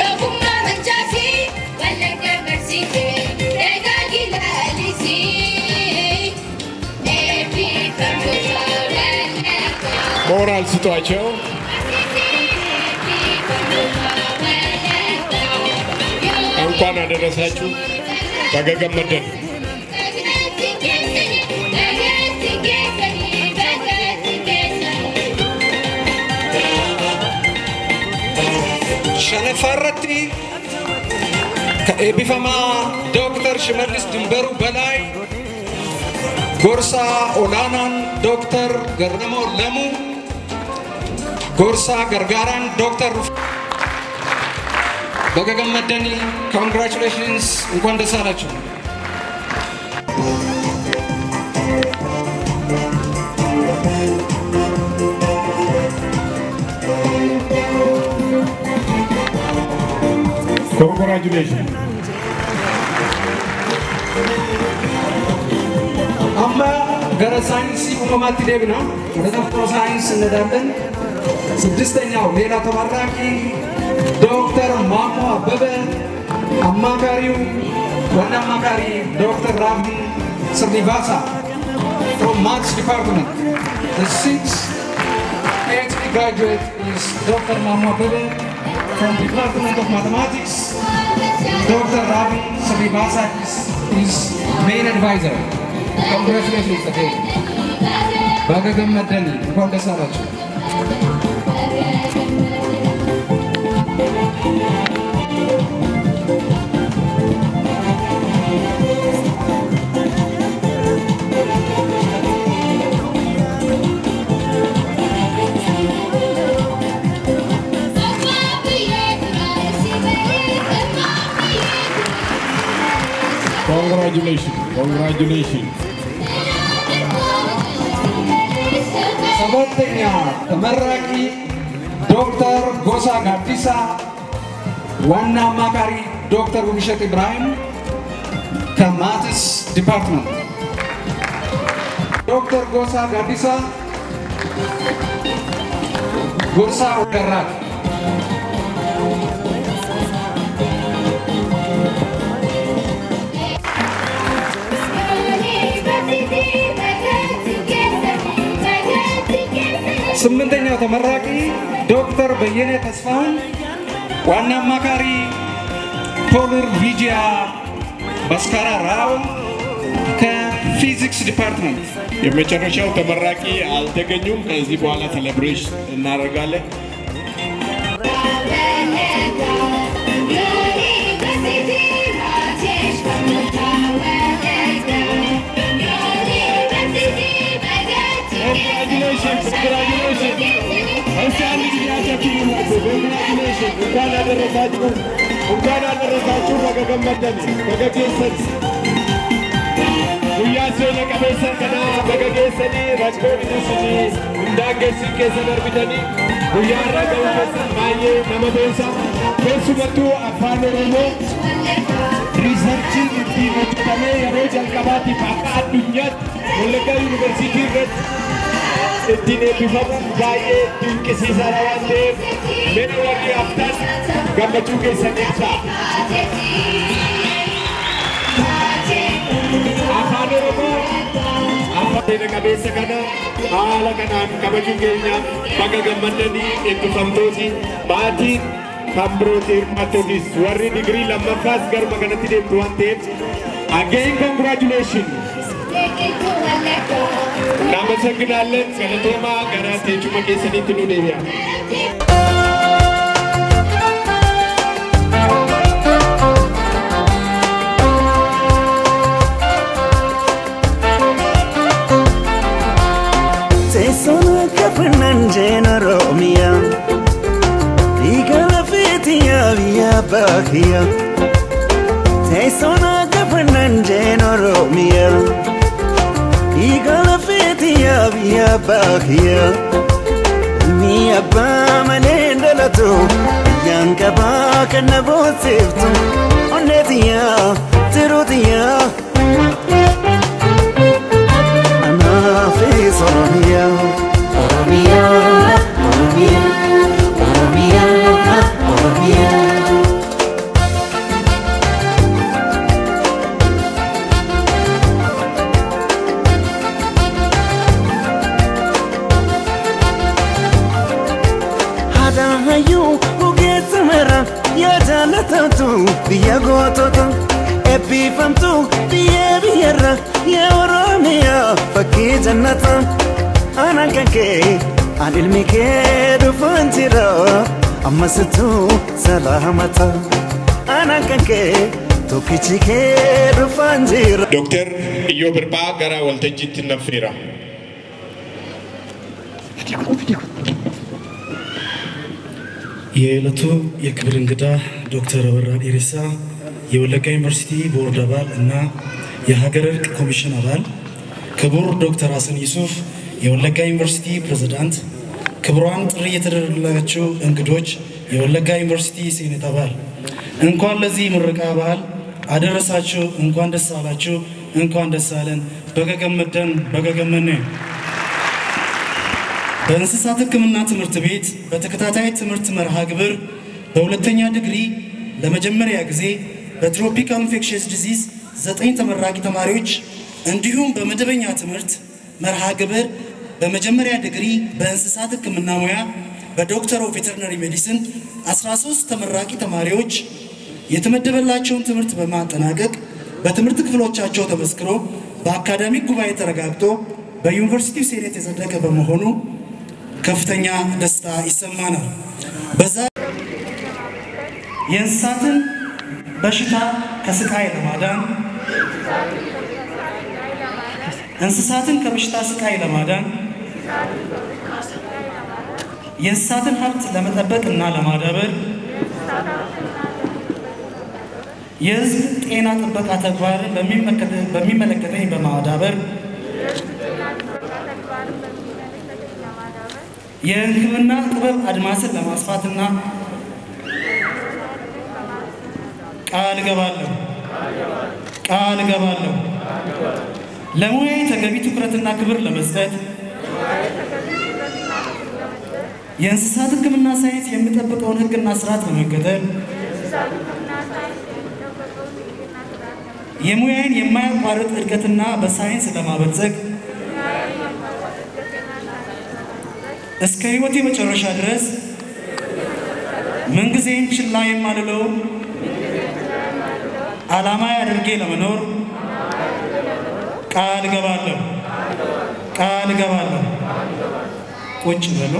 ሞራል ስጧቸው። እንኳን አደረሳችሁ። በገገመደን ሸነፋረቲ ከኤቢፈማ ዶክተር ሽመልስ ድንበሩ በላይ ጎርሳ ኦላናን ዶክተር ገርነሞ ለሙ ጎርሳ ገርጋራን ዶክተር በገገመደኒ ኮንግራቹሌሽንስ እንኳን ደስ አላችሁ። Congratulations. amma gara saayinsii uumamaatti deebina gara tafkoo saayinsii እንደዳለን ስድስተኛው ሌላ ተመራቂ ዶክተር ማሞ አበበ አማካሪው ዋና አማካሪ ዶክተር ራቢ ስርኒባሳ from Maths department. The sixth PhD graduate is Dr. Mamo Abebe from Department of Mathematics. Dr. Ravi Srivasa is his main advisor. Congratulations again. Bagagam Madani, Kwanda Saraj. Congratulations. Congratulations. ሰባተኛ ተመራቂ ዶክተር ጎሳ ጋዲሳ ዋና አማካሪ ዶክተር ውብሸት ኢብራሂም ከማትስ ዲፓርትመንት ዶክተር ጎሳ ጋዲሳ ጎሳ ወገራት ስምንተኛው ተመራቂ ዶክተር በየነ ተስፋሁን ዋና አማካሪ ፖሉር ቪጂያ ባስካራ ራው ከፊዚክስ ዲፓርትመንት። የመጨረሻው ተመራቂ አልተገኙም። ከዚህ በኋላ ሴሌብሬሽን እናደርጋለን። guyyaa seena qabeessa kana baga geessanii rakkoo bituusanii hundaangeessii keessa darbitanii guyyaa irraa ga'uu keessan baay'ee nama boonsa. Keessumattuu afaan Oromoo riisarchiin ittiin hojjetamee yeroo jalqabaatiif akka addunyaatti Wallaggaa Yuunivarsiitii irratti ittiin eebbifamu baay'ee dinqisiisaadha waan ta'eef mena warri haftan gammachuu keessan ibsaa. Afaan Oromoo afaan seena qabeessa kana haala kanaan kabajuu keenyaaf baga gammadanii eebbifamtooti maatiin kan birooti hirmaattootis warri digirii lammaffaas garuma kanatti deemtu waan ta'eef again congratulations. እናመሰግናለን። ገለቶማ gara teechuma keessanitti nu deebi'a. Romia, Igala Fitia via Bahia. Sei sono Capanangeno Romia, Igala Fitia via Bahia. Mia Bamanenda la tu, Yanka Bakana Botiftu, Onetia, Terutia. Anafis Romia. Oromia, Oromia, Oromia, Oromia. Hada hayu ugetamera ya jalatatu biya gototu epifamtu biya biyara ya Oromia fakki jannata. أنا كنكي عن المكي دفنتيرا أما ستو سلامتا أنا كنكي توكيتشي كي دفنتيرا دكتور إيوب إيبباء غرا والتجيت النفيرا የዕለቱ የክብር እንግዳ ዶክተር አበራ ዴሬሳ የወለጋ ዩኒቨርሲቲ ቦርድ አባል እና የሀገር እርቅ ኮሚሽን አባል፣ ክቡር ዶክተር ሀሰን ዩሱፍ የወለጋ ዩኒቨርሲቲ ፕሬዝዳንት፣ ክቡራን ጥሪ የተደረገላችሁ እንግዶች፣ የወለጋ ዩኒቨርሲቲ ሴኔት አባል እንኳን ለዚህ ምረቃ በዓል አደረሳችሁ። እንኳን ደስ አላችሁ፣ እንኳን ደስ አለን። በገገመደን በገገመነ በእንስሳት ሕክምና ትምህርት ቤት በተከታታይ ትምህርት መርሃ ግብር በሁለተኛ ዲግሪ ለመጀመሪያ ጊዜ በትሮፒካል ኢንፌክሽየስ ዲዚዝ 9 ተመራቂ ተማሪዎች እንዲሁም በመደበኛ ትምህርት መርሃ ግብር በመጀመሪያ ዲግሪ በእንስሳት ሕክምና ሙያ በዶክተር ኦፍ ቬተርነሪ ሜዲሲን 13 ተመራቂ ተማሪዎች የተመደበላቸውን ትምህርት በማጠናቀቅ በትምህርት ክፍሎቻቸው ተመስክሮ በአካዳሚክ ጉባኤ ተረጋግጦ በዩኒቨርሲቲው ሴኔት የጸደቀ በመሆኑ ከፍተኛ ደስታ ይሰማናል። በዛ የእንስሳትን በሽታ ከስቃይ ለማዳን እንስሳትን ከበሽታ ስቃይ ለማዳን የእንስሳትን ሀብት ለመጠበቅና ለማዳበር የሕዝብ ጤና ጥበቃ ተግባርን በሚመለከተኝ በማዳበር የሕክምና ጥበብ አድማስን ለማስፋትና ቃል ገባለሁ ለሙያዬ ተገቢ ትኩረትና ክብር ለመስጠት የእንስሳት ሕክምና ሳይንስ የሚጠብቀውን ሕግና ስርዓት ለመከተል የሙያዬን የማያቋርጥ እድገትና በሳይንስ ለማበልጸግ እስከ ሕይወቴ መጨረሻ ድረስ ምንጊዜም ችላ የማልለው ዓላማዬ አድርጌ ለመኖር ቃል እገባለሁ። ቃል እገባለሁ። ቁጭ በሉ።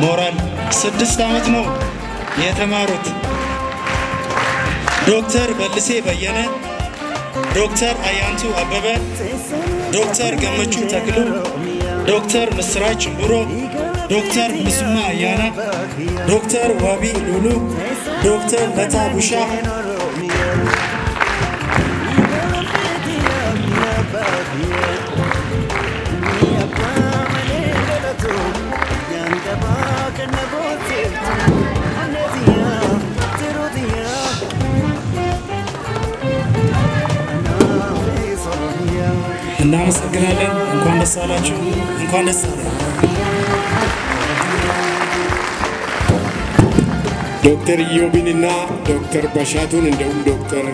ሞራል 6 ዓመት ነው የተማሩት። ዶክተር በልሴ በየነ፣ ዶክተር አያንቱ አበበ፣ ዶክተር ገመቹ ተክሉ፣ ዶክተር ምስራች ቡሮ፣ ዶክተር ምስማ አያና፣ ዶክተር ዋቢ ሉሉ፣ ዶክተር ለታ ቡሻ፣ እናመሰግናለን። እንኳን ደስ አላችሁ። እንኳን ደስ አለ ዶክተር ኢዮብንና ዶክተር በሻቱን እንደውም ዶክተር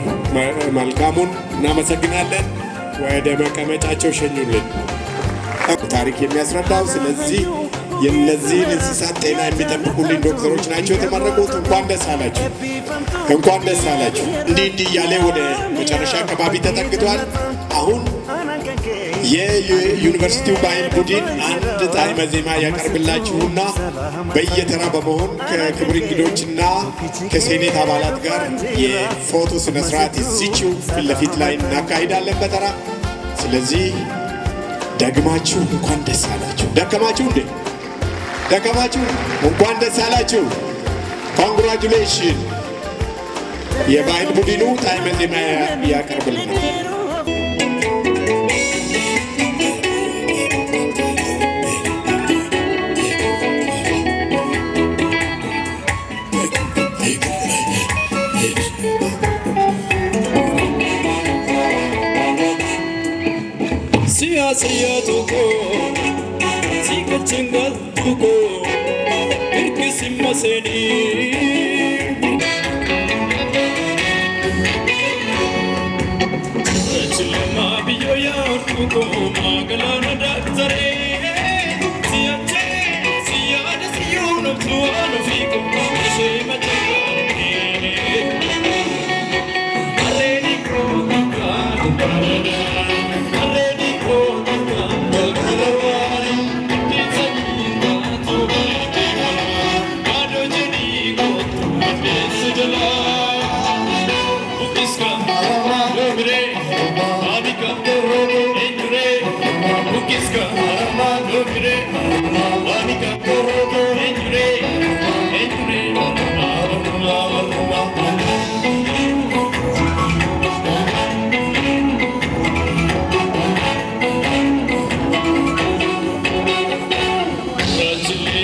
መልካሙን እናመሰግናለን። ወደ መቀመጫቸው ሸኙልን። ታሪክ የሚያስረዳው ስለዚህ የነዚህን እንስሳት ጤና የሚጠብቁልን ዶክተሮች ናቸው የተመረቁት። እንኳን ደስ አላችሁ። እንኳን ደስ አላችሁ። እንዲህ እያለ ወደ መጨረሻ አካባቢ ተጠግቷል። አሁን የዩኒቨርሲቲው ባህል ቡድን አንድ ጣዕመ ዜማ ያቀርብላችሁና በየተራ በመሆን ከክብር እንግዶችና ከሴኔት አባላት ጋር የፎቶ ስነ ስርዓት እዚችው ፊት ለፊት ላይ እናካሂዳለን በተራ። ስለዚህ ደግማችሁ እንኳን ደስ አላችሁ። ደከማችሁ እንዴ? ደከማችሁ? እንኳን ደስ አላችሁ። ኮንግራቹሌሽን። የባህል ቡድኑ ጣዕመ ዜማ ያቀርብልናል። Siyasiyatuko, sikachingaltuko, irkisimaseni. Chilama biyoyartuko, magalana daktare. Siyache, siyada siyuno tuano fiko, shema chakane. Aleni kronika, parada. Silale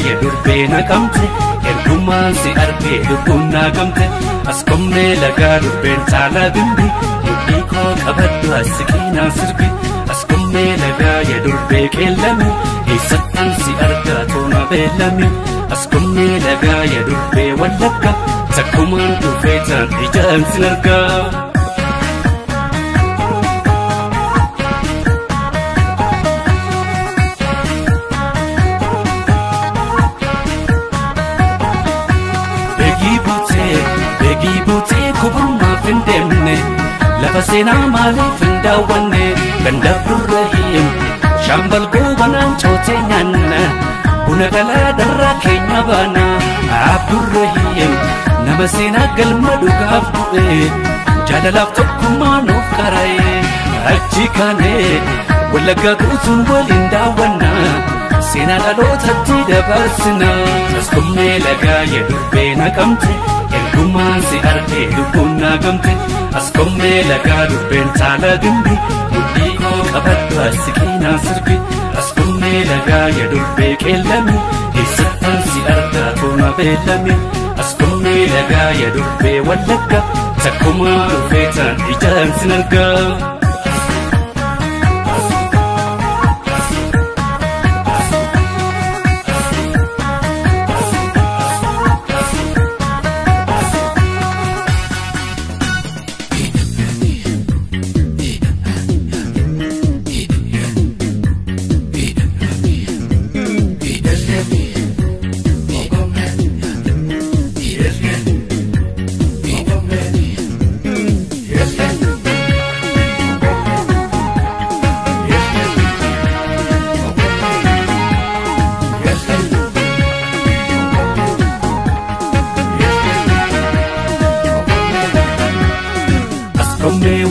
ya durbe na kamte ergumaan si argee lubbuun naa gamte as qomnee lagaa durbeen caalaa bimbi mudhii koo qabaddu asiqiinaa sirbi as qomnee lagaa ya durbee qeellame eessattan si argaa toona beellame as qomnee lagaa ya durbee wallagga takkumaan dhufee taan ijaan sin argaa. lafa seenaa maaliif hin daawwanne kan dabdurra hiyyeem shaambal goobanaan cootee nyaanna buna galaa darraa keenya baana abdurra hiyyeem nama seenaa galma dhugaaf du'e jaalalaaf tokkummaa nuuf qara'e achi kaanee wallaggaa guutuun waliin daawwanna seenaa dhalootatti dabarsina as qomnee lagaa ya durbee naqamte ergumaan si argee lubbuun naa gamte as qomnee lagaa durbeen caalaa gimbi mudhii koo qabaddu asiqiinaa sirbi as qomnee lagaa ya durbee qeellame eessattaan si argaa toona beellame as qomnee lagaa ya durbee wallagga takkumaa dhufee taan ijaan sin argaa.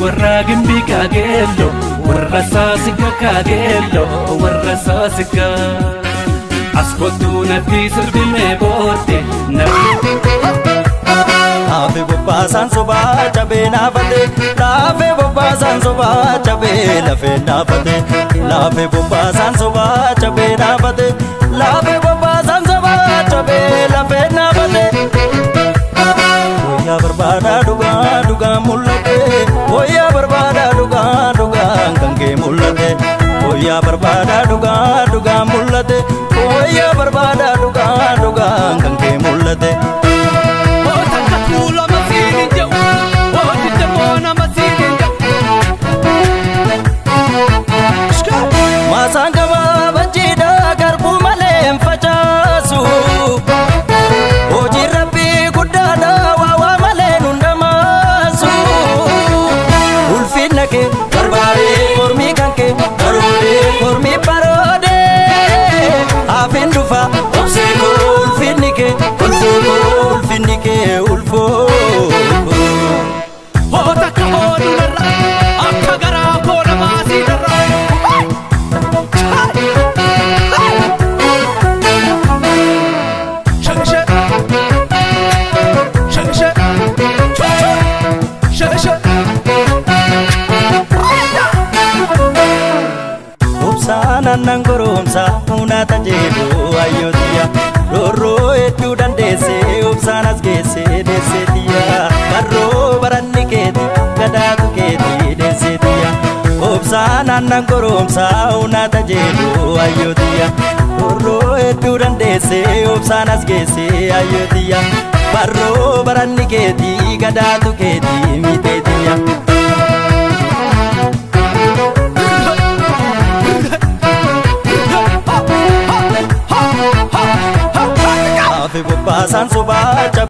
warra gimbi kagello warra saasiga kagello warra saasiga askotu natti sirbime bote Laafe bobbaasan sobaa cabee naafate laafe bobbaasan sobaa cabee lafee naafate laafe bobbaasan sobaa cabee naafate laafe bobbaasan sobaa cabee lafee naafate Oya barbaada dhugaa dhugaa mul'ate Oya barbaada dhugaa dhugaa kanke mul'ate Oya barbaada dhugaa dhugaa mul'ate Oya barbaada dhugaa dhugaa kanke mul'ate Masaan gabaa banjiidha garbuu malee hin facaasu hojii rabbii guddaadha waawaa malee nun dhamaasu ulfinna kee barbaadee mormii kan kee baroodee mormii baroodee hafin dhufa Rorroo hedduu dandeessee obsaan as geessee deesseetiya barroo baranni keeti gadaatu keeti deesseetiya obsaan aannan goromsaa unaata jedhu ayyootiya Rorroo hedduu dandeessee obsaan as geessee ayyootiya barroo baranni keeti gadaatu keeti miteetiya Laafe bobbaasan sobaa